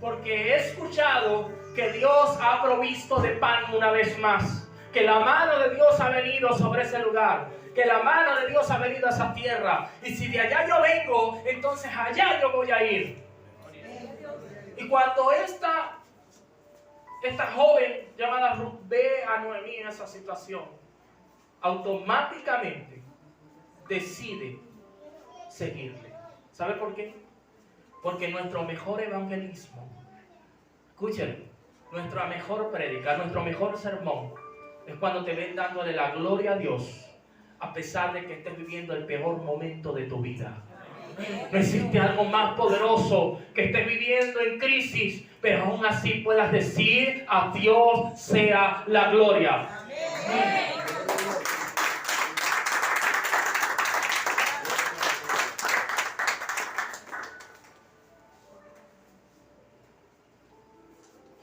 porque he escuchado que Dios ha provisto de pan una vez más, que la mano de Dios ha venido sobre ese lugar, que la mano de Dios ha venido a esa tierra, y si de allá yo vengo, entonces allá yo voy a ir. Y cuando esta esta joven llamada Ruth ve a Noemí en esa situación, automáticamente decide seguirle. ¿Sabe por qué? Porque nuestro mejor evangelismo, escúchenlo, nuestra mejor prédica, nuestro mejor sermón, es cuando te ven dándole la gloria a Dios, a pesar de que estés viviendo el peor momento de tu vida. No existe algo más poderoso que estés viviendo en crisis, pero aún así puedas decir: a Dios sea la gloria. Amén.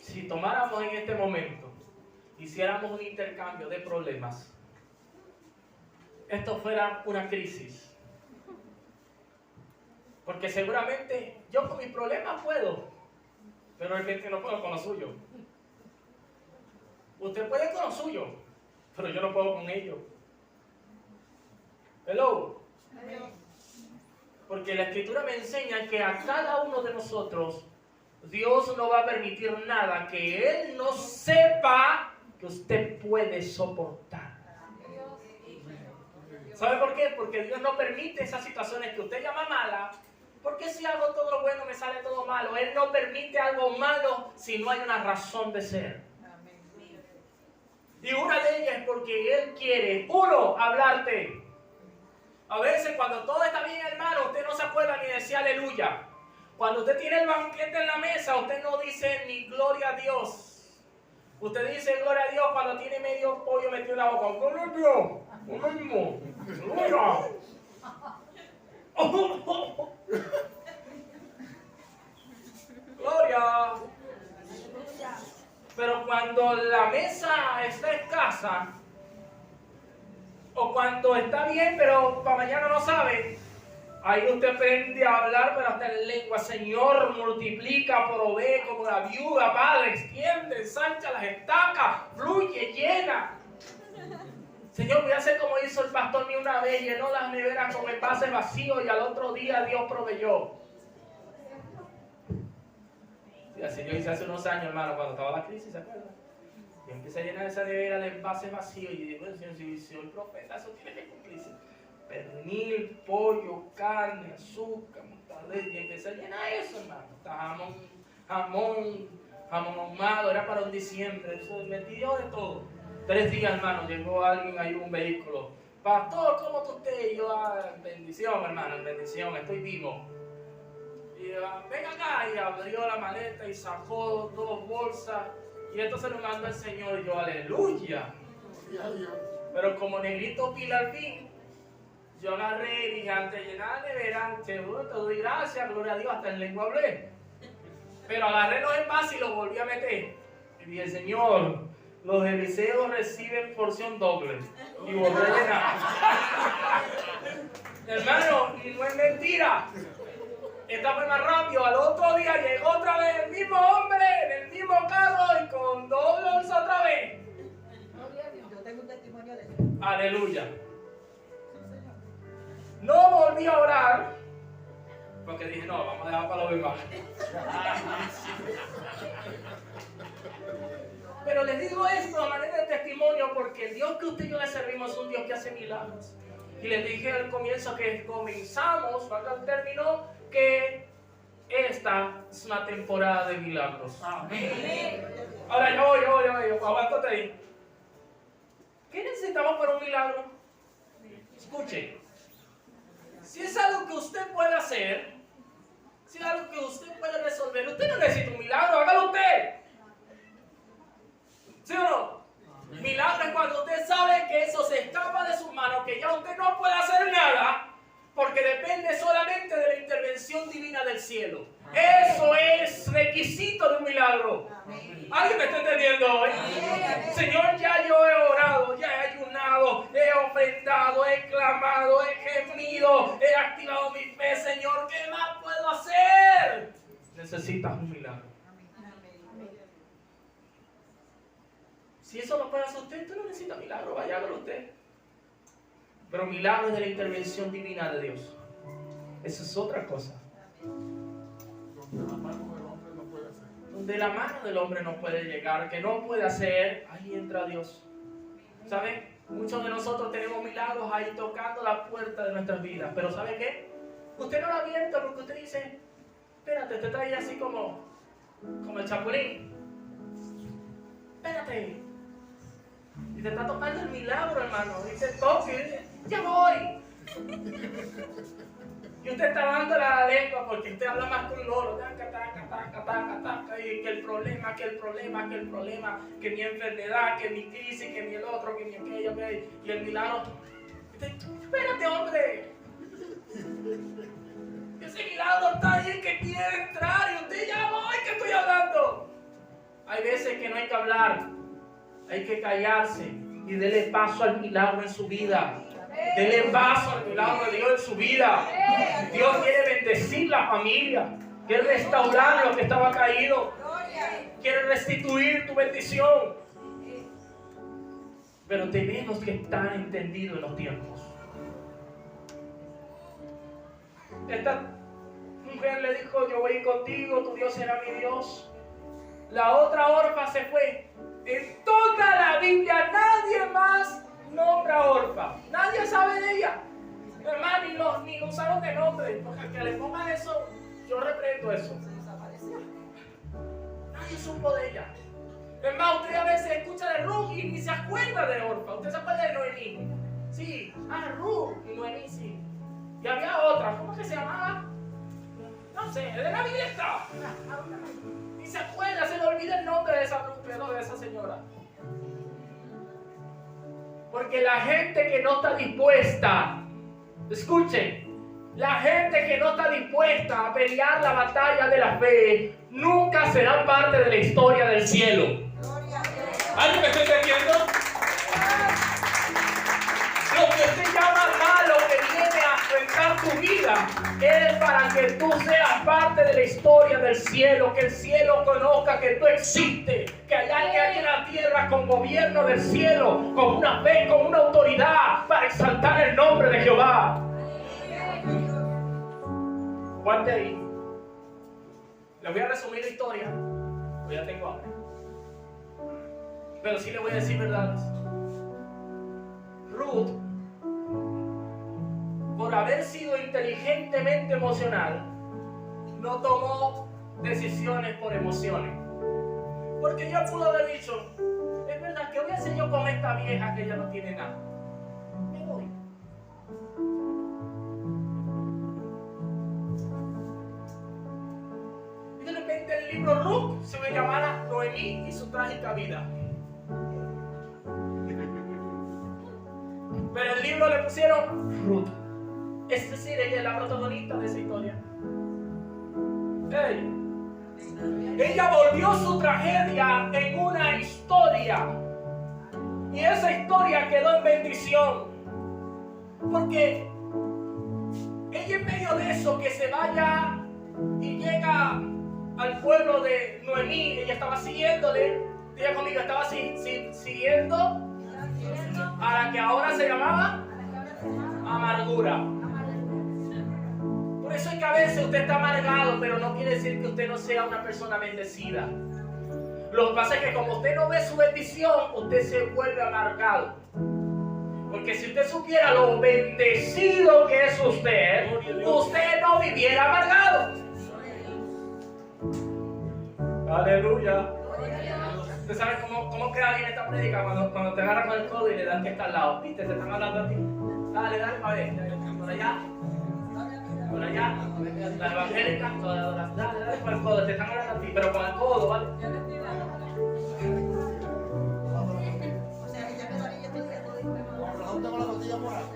Si tomáramos en este momento, hiciéramos un intercambio de problemas, esto fuera una crisis. Porque seguramente yo con mis problemas puedo, pero el que no puedo con lo suyo. Usted puede con lo suyo, pero yo no puedo con ello. Hello. Porque la Escritura me enseña que a cada uno de nosotros Dios no va a permitir nada que Él no sepa que usted puede soportar. ¿Sabe por qué? Porque Dios no permite esas situaciones que usted llama malas. Porque si hago todo lo bueno me sale todo malo. Él no permite algo malo si no hay una razón de ser. Y una de ellas es porque Él quiere, uno, hablarte. A veces cuando todo está bien, hermano, usted no se acuerda ni decir aleluya. Cuando usted tiene el banquete en la mesa, usted no dice ni gloria a Dios. Usted dice gloria a Dios cuando tiene medio pollo metido en la boca. Gloria a Dios. Lo mismo. Gloria. Gloria. Pero cuando la mesa está escasa, o cuando está bien pero para mañana no sabe, ahí usted aprende a hablar pero hasta en lengua. Señor, multiplica, provee como la viuda, Padre, extiende, ensancha las estacas, fluye, llena. Señor, voy a hacer como hizo el pastor mío una vez, llenó las neveras con envases vacíos y al otro día Dios proveyó. Y así yo hice hace unos años, hermano, cuando estaba la crisis, ¿se acuerdan? Yo empecé a llenar esa nevera de envases vacíos y digo, Señor, si soy profeta, eso tiene que cumplirse. Pernil, pollo, carne, azúcar, mortadela, y empecé a llenar eso, hermano. Jamón ahumado, era para un diciembre, eso me pidió de todo. 3 días, hermano, llegó alguien ahí en un vehículo. Pastor, ¿cómo tú estás? Y yo, bendición, hermano, bendición, estoy vivo. Y ven acá, y abrió la maleta y sacó 2 bolsas. Y esto se lo mandó el Señor, y yo, aleluya. Pero como negrito pila al fin, yo agarré y dije, antes de llenar la nevera, seguro te doy gracias, gloria a Dios, hasta en lengua hablé. Pero agarré los envases y los volví a meter. Y dije, Señor, los Eliseos reciben porción doble. Y volví a llenar. Hermano, y no es mentira. Esta fue más rápido. Al otro día llegó otra vez el mismo hombre en el mismo carro y con 2 bolsas otra vez. Yo tengo un testimonio de eso. Aleluya. No volví a orar porque dije, no, vamos a dejar para los demás. Pero les digo esto a manera de testimonio porque el Dios que usted y yo le servimos es un Dios que hace milagros. Y les dije al comienzo que comenzamos, falta el término, que esta es una temporada de milagros. Amén. Ahora yo voy, aguántate ahí. ¿Qué necesitamos para un milagro? Escuche, si es algo que usted puede hacer, si es algo que usted puede resolver, usted no necesita un milagro, hágalo usted. ¿Sí o no? Milagro es cuando usted sabe que eso se escapa de sus manos, que ya usted no puede hacer nada, porque depende solamente de la intervención divina del cielo. Eso es requisito de un milagro. ¿Alguien me está entendiendo hoy? Señor, ya yo he orado, ya he ayunado, he ofrendado, he clamado, he gemido, he activado mi fe. Señor, ¿qué más puedo hacer? Necesitas un milagro. Si eso lo puede hacer usted no necesita milagro, vaya, hágalo usted. Pero milagro es de la intervención divina de Dios. Eso es otra cosa. Donde la mano del hombre no puede hacer. No donde la mano del hombre no puede llegar, que no puede hacer, ahí entra Dios. ¿Sabe? Muchos de nosotros tenemos milagros ahí tocando la puerta de nuestras vidas, pero ¿sabe qué? Usted no la abierta porque usted dice, espérate, te trae así como el chapulín. Espérate. Y te está tocando el milagro, hermano. Y te toca y dice, ya voy. Y usted está dando la lengua porque usted habla más que un loro. Taca, taca, taca, taca, taca. Y que el problema, que mi enfermedad, que mi crisis, que mi el otro, que mi aquello, que... Y el milagro. Espérate, hombre. Ese milagro está ahí que quiere entrar y usted ya voy, que estoy hablando. Hay veces que no hay que hablar, hay que callarse y dele paso al milagro en su vida. Dele paso al milagro de Dios en su vida. Dios quiere bendecir la familia, quiere restaurar lo que estaba caído, quiere restituir tu bendición. Pero tenemos que estar entendidos en los tiempos. Esta mujer le dijo, yo voy contigo, tu Dios será mi Dios. La otra Orfa se fue. En toda la Biblia nadie más nombra a Orfa. Nadie sabe de ella. Hermano, ni lo usaron de nombre. Porque al que le ponga eso, yo reprendo eso. Nadie supo de ella. Es más, usted a veces escucha de Ruth y ni se acuerda de Orfa. Usted se acuerda de Noemí. Sí, Ruth y Noemí sí. Y había otra, ¿cómo que se llamaba? No sé, de la Biblia estaba. Ni se acuerda, se le olvida el nombre de esa Ruth, de esa señora. Porque la gente que no está dispuesta, escuchen, la gente que no está dispuesta a pelear la batalla de la fe, nunca serán parte de la historia del cielo. ¿Alguien me está entendiendo? Lo que usted llama malo que viene a afectar tu vida es para que tú seas parte de la historia del cielo, que el cielo conozca que tú existes, que hay alguien en la tierra con gobierno del cielo, con una fe, con una autoridad para exaltar el nombre de Jehová. Aguante ahí. Les voy a resumir la historia, porque ya tengo hambre. Pero sí le voy a decir verdades. Ruth, por haber sido inteligentemente emocional, no tomó decisiones por emociones. Porque ella pudo haber dicho, es verdad, ¿qué voy a hacer yo con esta vieja que ya no tiene nada? Me voy. Y de repente el libro Ruth se va a llamar Noemí y su trágica vida. Pero el libro le pusieron Ruth. Es decir, ella es la protagonista de esa historia. Ella volvió su tragedia en una historia. Y esa historia quedó en bendición. Porque ella en medio de eso, que se vaya y llega al pueblo de Noemí, ella estaba siguiéndole. Diga conmigo, estaba siguiendo a la que ahora se llamaba amargura. Por eso es que a veces usted está amargado, pero no quiere decir que usted no sea una persona bendecida. Lo que pasa es que como usted no ve su bendición, usted se vuelve amargado. Porque si usted supiera lo bendecido que es usted, usted no viviera amargado. Aleluya. ¿Usted sabe cómo queda bien esta prédica? Cuando te agarran con el codo y le dan que está al lado. ¿Viste? Te están hablando a ti. Dale, para ver. Por allá. Por allá. La evangélica. Dale con el codo. Te están hablando a ti, pero con el codo, ¿vale? O sea, que ya me daría este día todo con la tortilla morada.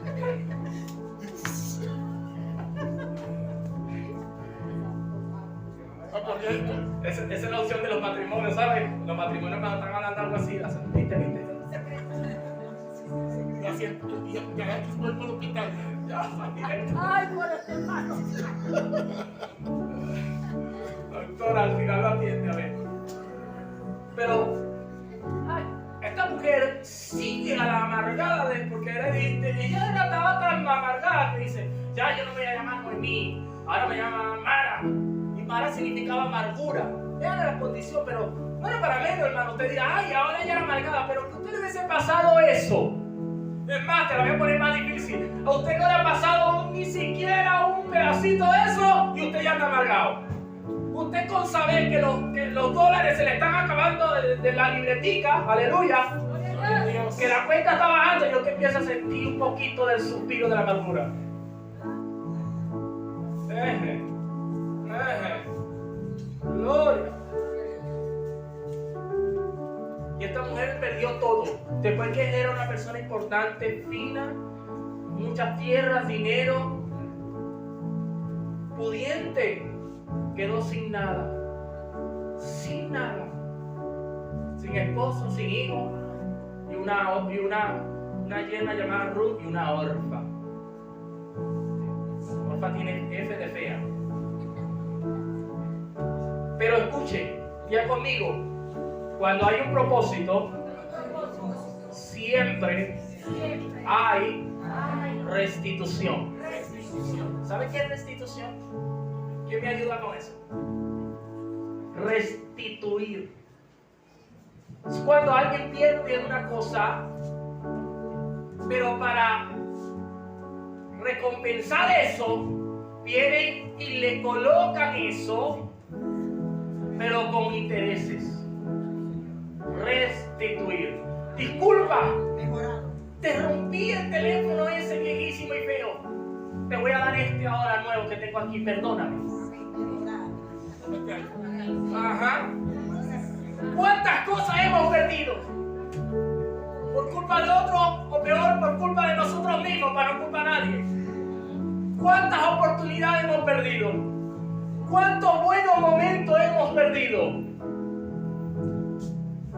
Esa es la opción de los matrimonios, ¿sabes? Los matrimonios cuando están hablando algo así, ¿viste? Y así, y ahora tu cuerpo lo hospital. Ay, por este hermano. Doctora, al final lo atiende, a ver. Pero esta mujer sigue a la amargada porque ella estaba tan amargada que dice, ya yo no me voy a llamar Noemí, ahora me llaman Mara. Mara significaba amargura. Era la condición, pero no era para menos, hermano. Usted dirá, ay, ahora ella era amargada, pero que usted le hubiese pasado eso. Es más, te la voy a poner más difícil. A usted no le ha pasado ni siquiera un pedacito de eso y usted ya está amargado. Usted con saber que los dólares se le están acabando de la libretica, aleluya, que la cuenta está bajando, yo que empiezo a sentir un poquito del suspiro de la amargura. Gloria. Y esta mujer perdió todo. Después que era una persona importante, fina, muchas tierras, dinero, pudiente, quedó sin nada. Sin nada. Sin esposo, sin hijo. Y una yerna llamada Ruth y una orfa. Orfa tiene F de fea. Pero escuche, ya conmigo, cuando hay un propósito, siempre hay restitución. ¿Sabe qué es restitución? ¿Quién me ayuda con eso? Restituir. Es cuando alguien pierde una cosa, pero para recompensar eso, vienen y le colocan eso, pero con intereses. Restituir. Disculpa, te rompí el teléfono ese viejísimo y feo. Te voy a dar este ahora nuevo que tengo aquí, perdóname. Ajá. ¿Cuántas cosas hemos perdido? Por culpa de otro, o peor, por culpa de nosotros mismos, para no culpar a nadie. ¿Cuántas oportunidades hemos perdido? ¿Cuántos buenos momentos hemos perdido?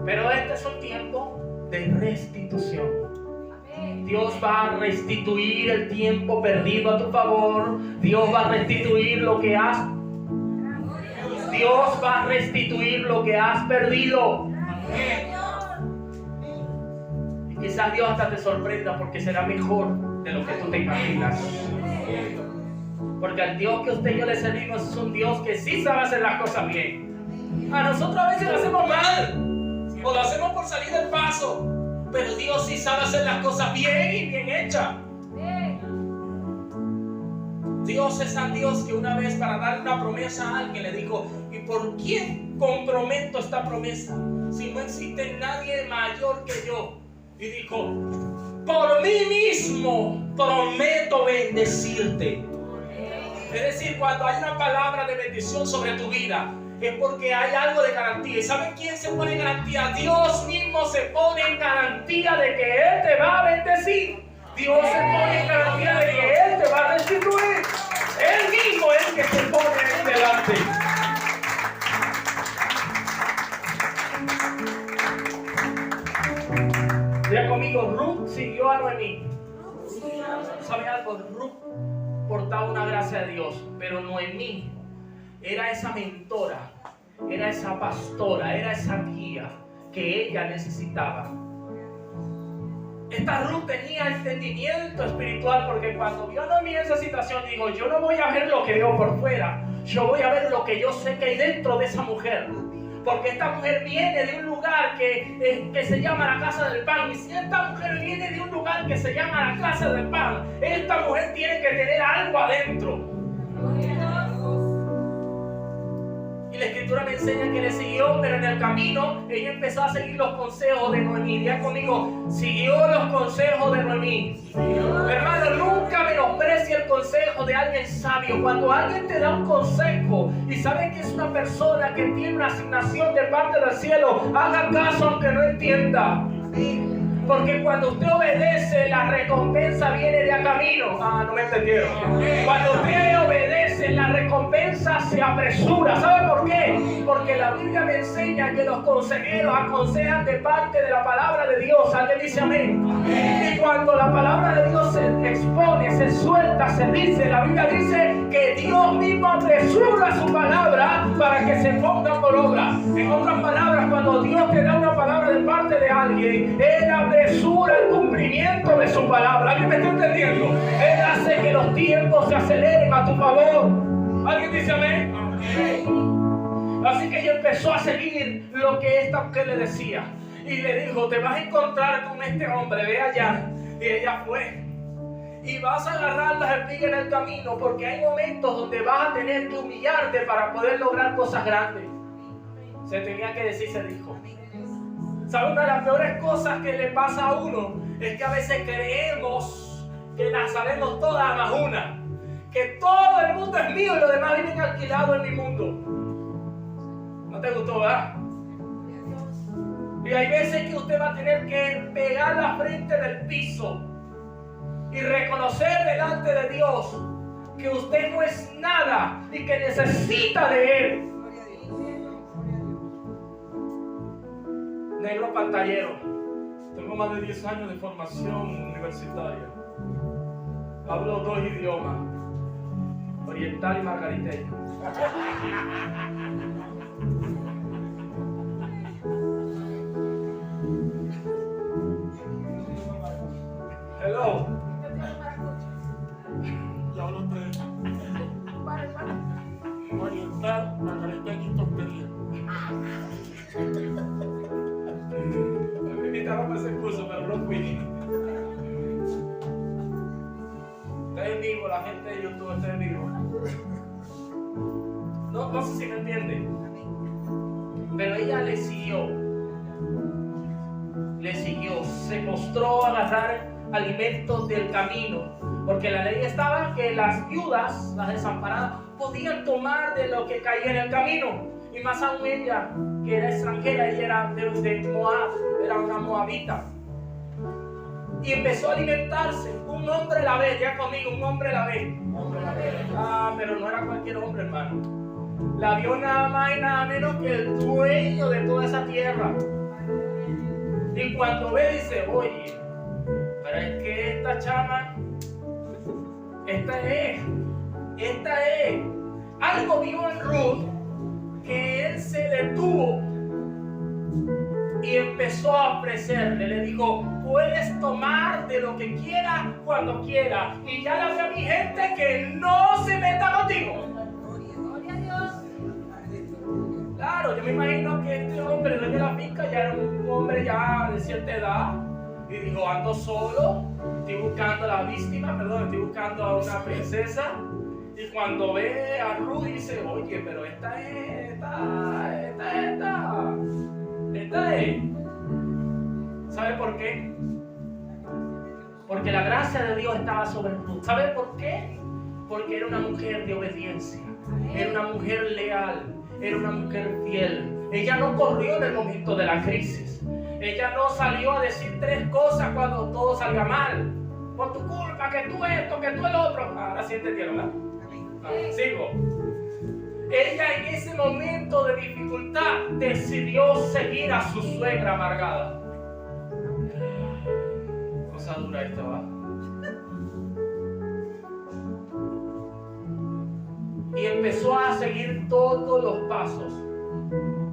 Pero este es un tiempo de restitución. Dios va a restituir el tiempo perdido a tu favor. Dios va a restituir lo que has. Dios va a restituir lo que has perdido. Y quizás Dios hasta te sorprenda porque será mejor de lo que tú te imaginas. Porque al Dios que usted y yo le servimos es un Dios que sí sabe hacer las cosas bien. A nosotros a veces lo hacemos mal. O lo hacemos por salir del paso. Pero Dios sí sabe hacer las cosas bien y bien hechas. Dios es al Dios que una vez para dar una promesa a alguien le dijo, ¿y por quién comprometo esta promesa? Si no existe nadie mayor que yo. Y dijo, por mí mismo prometo bendecirte. Es decir, cuando hay una palabra de bendición sobre tu vida, es porque hay algo de garantía. ¿Y saben quién se pone en garantía? Dios mismo se pone en garantía de que Él te va a bendecir. Dios se pone en garantía de que Él te va a restituir. Él mismo es el que se pone ahí delante. Diga conmigo, Ruth siguió a Noemí. ¿Sabe algo? Ruth portaba una gracia de Dios, pero Noemí era esa mentora, era esa pastora, era esa guía que ella necesitaba. Esta Ruth tenía entendimiento espiritual porque cuando vio a Noemí en esa situación dijo, yo no voy a ver lo que veo por fuera, yo voy a ver lo que yo sé que hay dentro de esa mujer. Porque esta mujer viene de un lugar que se llama la casa del pan. Y si esta mujer viene de un lugar que se llama la casa del pan, esta mujer tiene que tener algo adentro. Y la escritura me enseña que le siguió, pero en el camino ella empezó a seguir los consejos de Noemí. Diga conmigo, siguió los consejos de Noemí. Hermano, nunca menosprecie el consejo de alguien sabio. Cuando alguien te da un consejo y sabe que es una persona que tiene una asignación de parte del cielo, haga caso aunque no entienda. Porque cuando usted obedece, la recompensa viene de a camino. No me entendieron. Cuando usted obedece, la recompensa se apresura. ¿Sabe por qué? Porque la Biblia me enseña que los consejeros aconsejan de parte de la palabra de Dios. ¿Alguien dice amén? Y cuando la palabra de Dios se expone, se suelta, se dice, la Biblia dice que Dios mismo apresura su palabra para que se ponga por obra. En otras palabras, cuando Dios te da una palabra de parte de alguien, Él apresura el cumplimiento de su palabra. ¿Alguien me está entendiendo? Él hace que los tiempos se aceleren a tu favor. ¿Alguien dice amén? Así que ella empezó a seguir lo que esta mujer le decía. Y le dijo, te vas a encontrar con este hombre, ve allá. Y ella fue. Y vas a agarrar las espigas en el camino, porque hay momentos donde vas a tener que humillarte para poder lograr cosas grandes. Se tenía que decir, se dijo. ¿Sabe? Una de las peores cosas que le pasa a uno es que a veces creemos que las sabemos todas más una. Que todo el mundo es mío y los demás viven alquilados en mi mundo. ¿No te gustó, verdad? Y hay veces que usted va a tener que pegar la frente del piso y reconocer delante de Dios que usted no es nada y que necesita de Él. Negro pantallero. Tengo más de 10 años de formación universitaria. Hablo 2 idiomas, oriental y margariteño. Hello. Yo hablo 3. Oriental, margariteño y tontería. Me invitaron para ese curso, pero no fui. Estoy en vivo, la gente de YouTube está en vivo. No sé si me entienden. Pero ella le siguió, se mostró a agarrar alimentos del camino, porque la ley estaba que las viudas, las desamparadas, podían tomar de lo que caía en el camino, y más aún ella, que era extranjera, ella era de Moab, era una moabita, y empezó a alimentarse. Un hombre la ve, ya conmigo, un hombre la ve. Pero no era cualquier hombre, hermano. La vio nada más y nada menos que el dueño de toda esa tierra. Y cuando ve dice, oye, pero es que esta chama, esta es. Algo vio en Ruth que él se detuvo y empezó a ofrecerle. Le dijo, puedes tomar de lo que quieras cuando quieras. Y ya le hablé a mi gente que no se meta contigo. Claro, yo me imagino que este hombre, dueño de la finca, ya era un hombre ya de cierta edad. Y dijo, ando solo, estoy buscando a la víctima, estoy buscando a una princesa. Y cuando ve a Ruth dice, oye, pero esta es. ¿Sabe por qué? Porque la gracia de Dios estaba sobre Ruth. ¿Sabe por qué? Porque era una mujer de obediencia, era una mujer leal, era una mujer fiel. Ella no corrió en el momento de la crisis. Ella no salió a decir 3 cosas cuando todo salga mal. Por tu culpa, que tú esto, que tú el otro. Ahora sí entendieron, ¿verdad? Sigo. Ella en ese momento de dificultad decidió seguir a su suegra amargada. Cosa dura esta, ¿va? Y empezó a seguir todos los pasos.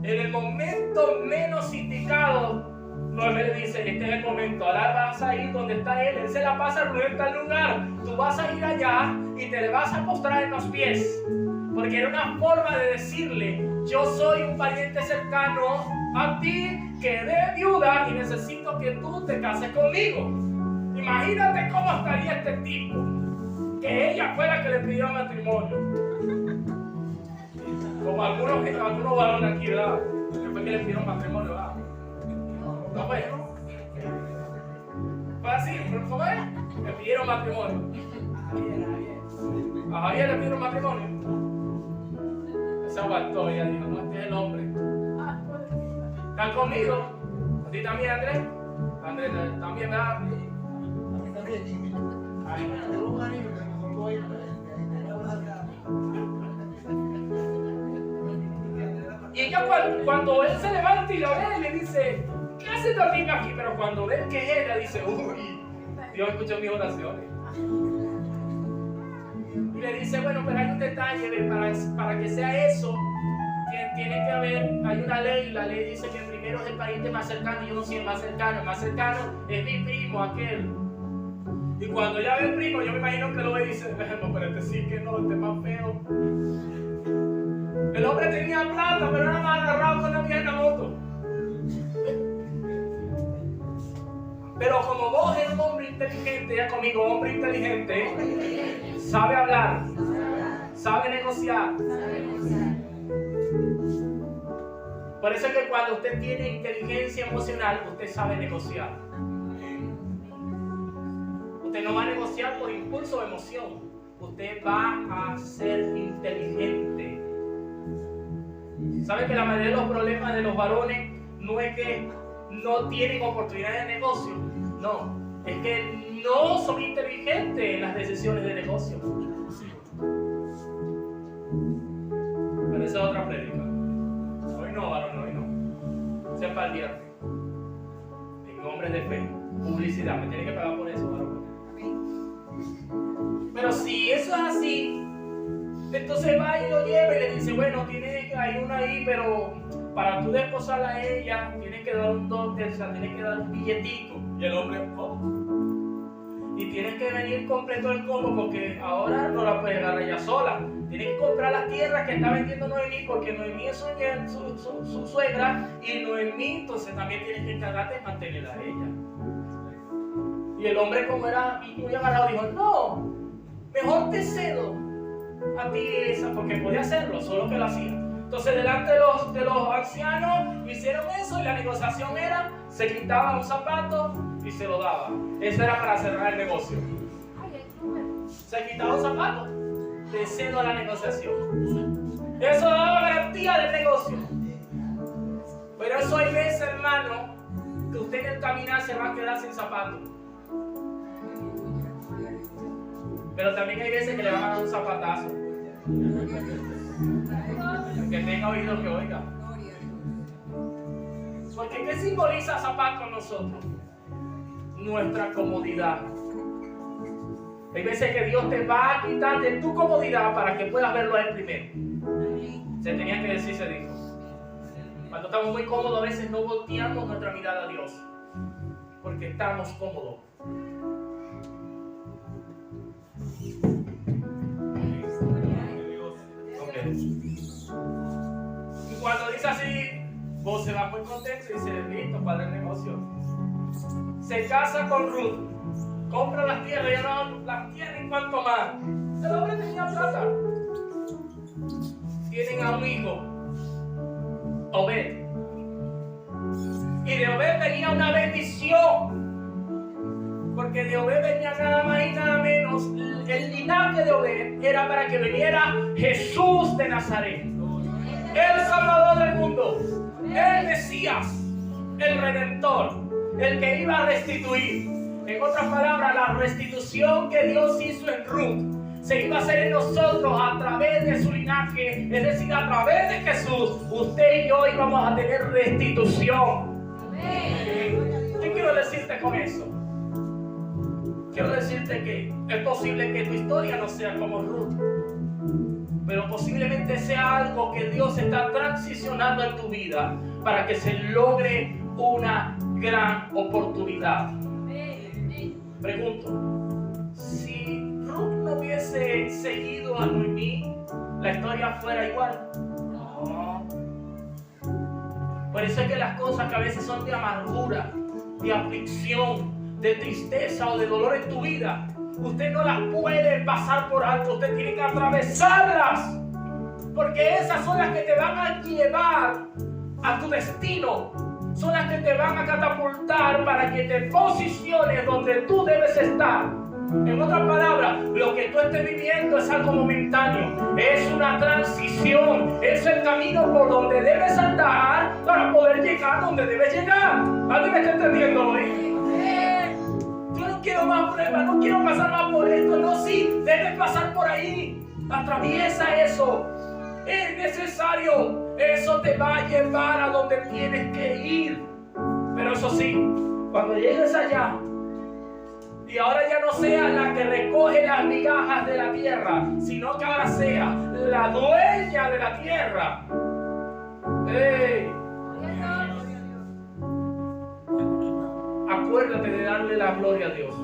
En el momento menos indicado, Noemí le dice, este es el momento, ahora vas a ir donde está él se la pasa en tal lugar, tú vas a ir allá y te le vas a postrar en los pies, porque era una forma de decirle, yo soy un pariente cercano a ti, quedé viuda y necesito que tú te cases conmigo. Imagínate cómo estaría este tipo, que ella fue la que le pidió matrimonio, como algunos varones aquí, ¿verdad? Que fue que le pidieron matrimonio, ¿verdad? ¿No fue? ¿Fue así? ¿Cómo es? Le pidieron matrimonio. A Javier le pidieron matrimonio. Se aguantó, ella dijo, no, este es el hombre. ¿Están conmigo? ¿A ti también, Andrés? Andrés, también, ¿verdad? A mí también, Jimmy. Tengo un amigo que nos tocó ir. Y ella cuando él se levanta y la ve, le dice, ¿qué hace tu amiga aquí? Pero cuando ve que es ella, dice, uy, Dios escuchó mis oraciones. Y le dice, bueno, pero hay un detalle, para que sea eso, tiene que haber, hay una ley, la ley dice que primero es el pariente más cercano, y yo no soy el más cercano es mi primo, aquel. Y cuando ella ve el primo, yo me imagino que lo ve y dice, no, pero este sí que no, este es más feo. El hombre tenía plata, pero era más agarrado con la vieja en la moto. Pero como vos eres un hombre inteligente, ya conmigo, hombre inteligente, sabe hablar, sabe negociar. Por eso es que cuando usted tiene inteligencia emocional, usted sabe negociar. Usted no va a negociar por impulso o emoción. Usted va a ser inteligente. ¿Sabe que la mayoría de los problemas de los varones no es que no tienen oportunidades de negocio? No, es que no son inteligentes en las decisiones de negocio. Pero esa es otra prédica. Hoy no, varón, hoy no. Sea para el viernes. En hombres de fe. Publicidad. Me tienen que pagar por eso, varón. Pero si eso es así, entonces va y lo lleva y le dice, bueno, hay una ahí, pero para tú desposarla a ella, tienes que dar un dote, o sea, tienes que dar un billetico. Y el hombre, ¿cómo? Y tienes que venir completo el combo porque ahora no la puedes agarrar ella sola. Tienes que comprar las tierras que está vendiendo Noemí, porque Noemí es su suegra, y Noemí, entonces también tienes que encargarte de mantenerla a ella. Y el hombre, como era muy agarrado, dijo, no, mejor te cedo a ti esa, porque podía hacerlo, solo que lo hacía. Entonces delante de los ancianos hicieron eso y la negociación era, se quitaba un zapato y se lo daba. Eso era para cerrar el negocio. Se quitaba un zapato, te cedo a la negociación. Eso daba garantía del negocio. Pero eso hay veces, hermano, que usted en el caminar se va a quedar sin zapato. Pero también hay veces que le van a dar un zapatazo. Que tenga oído que oiga. Porque ¿qué simboliza zapato en nosotros? Nuestra comodidad. Hay veces que Dios te va a quitar de tu comodidad para que puedas verlo a Él primero. Se tenía que decir, se dijo. Cuando estamos muy cómodos, a veces no volteamos nuestra mirada a Dios. Porque estamos cómodos. Y cuando dice así, vos se va muy contento y dice, listo, padre del negocio. Se casa con Ruth, compra las tierras, ya no las tienen cuanto más. El hombre tenía plata. Tienen a un hijo, Obed. Y de Obed venía una bendición. Porque de Obed venía nada más y nada menos. El linaje de Obed era para que viniera Jesús de Nazaret, el Salvador del mundo, el Mesías, el Redentor, el que iba a restituir. En otras palabras, la restitución que Dios hizo en Ruth se iba a hacer en nosotros a través de su linaje, es decir, a través de Jesús. Usted y yo íbamos a tener restitución. ¿Qué quiero decirte con eso? Quiero decirte que es posible que tu historia no sea como Ruth, pero posiblemente sea algo que Dios está transicionando en tu vida para que se logre una gran oportunidad. Pregunto, si Ruth no hubiese seguido a Noemí, ¿la historia fuera igual? No. Por eso es que las cosas que a veces son de amargura, de aflicción, de tristeza o de dolor en tu vida, usted no las puede pasar por alto, usted tiene que atravesarlas, porque esas son las que te van a llevar a tu destino, son las que te van a catapultar para que te posiciones donde tú debes estar. En otras palabras, lo que tú estés viviendo es algo momentáneo, es una transición, es el camino por donde debes andar para poder llegar donde debes llegar. ¿Alguien me está entendiendo hoy? Yo no quiero más pruebas, no quiero pasar más por esto. No, sí, debes pasar por ahí. Atraviesa eso. Es necesario. Eso te va a llevar a donde tienes que ir. Pero eso sí, cuando llegues allá, y ahora ya no sea la que recoge las migajas de la tierra, sino que ahora sea la dueña de la tierra. Acuérdate de darle la gloria a Dios.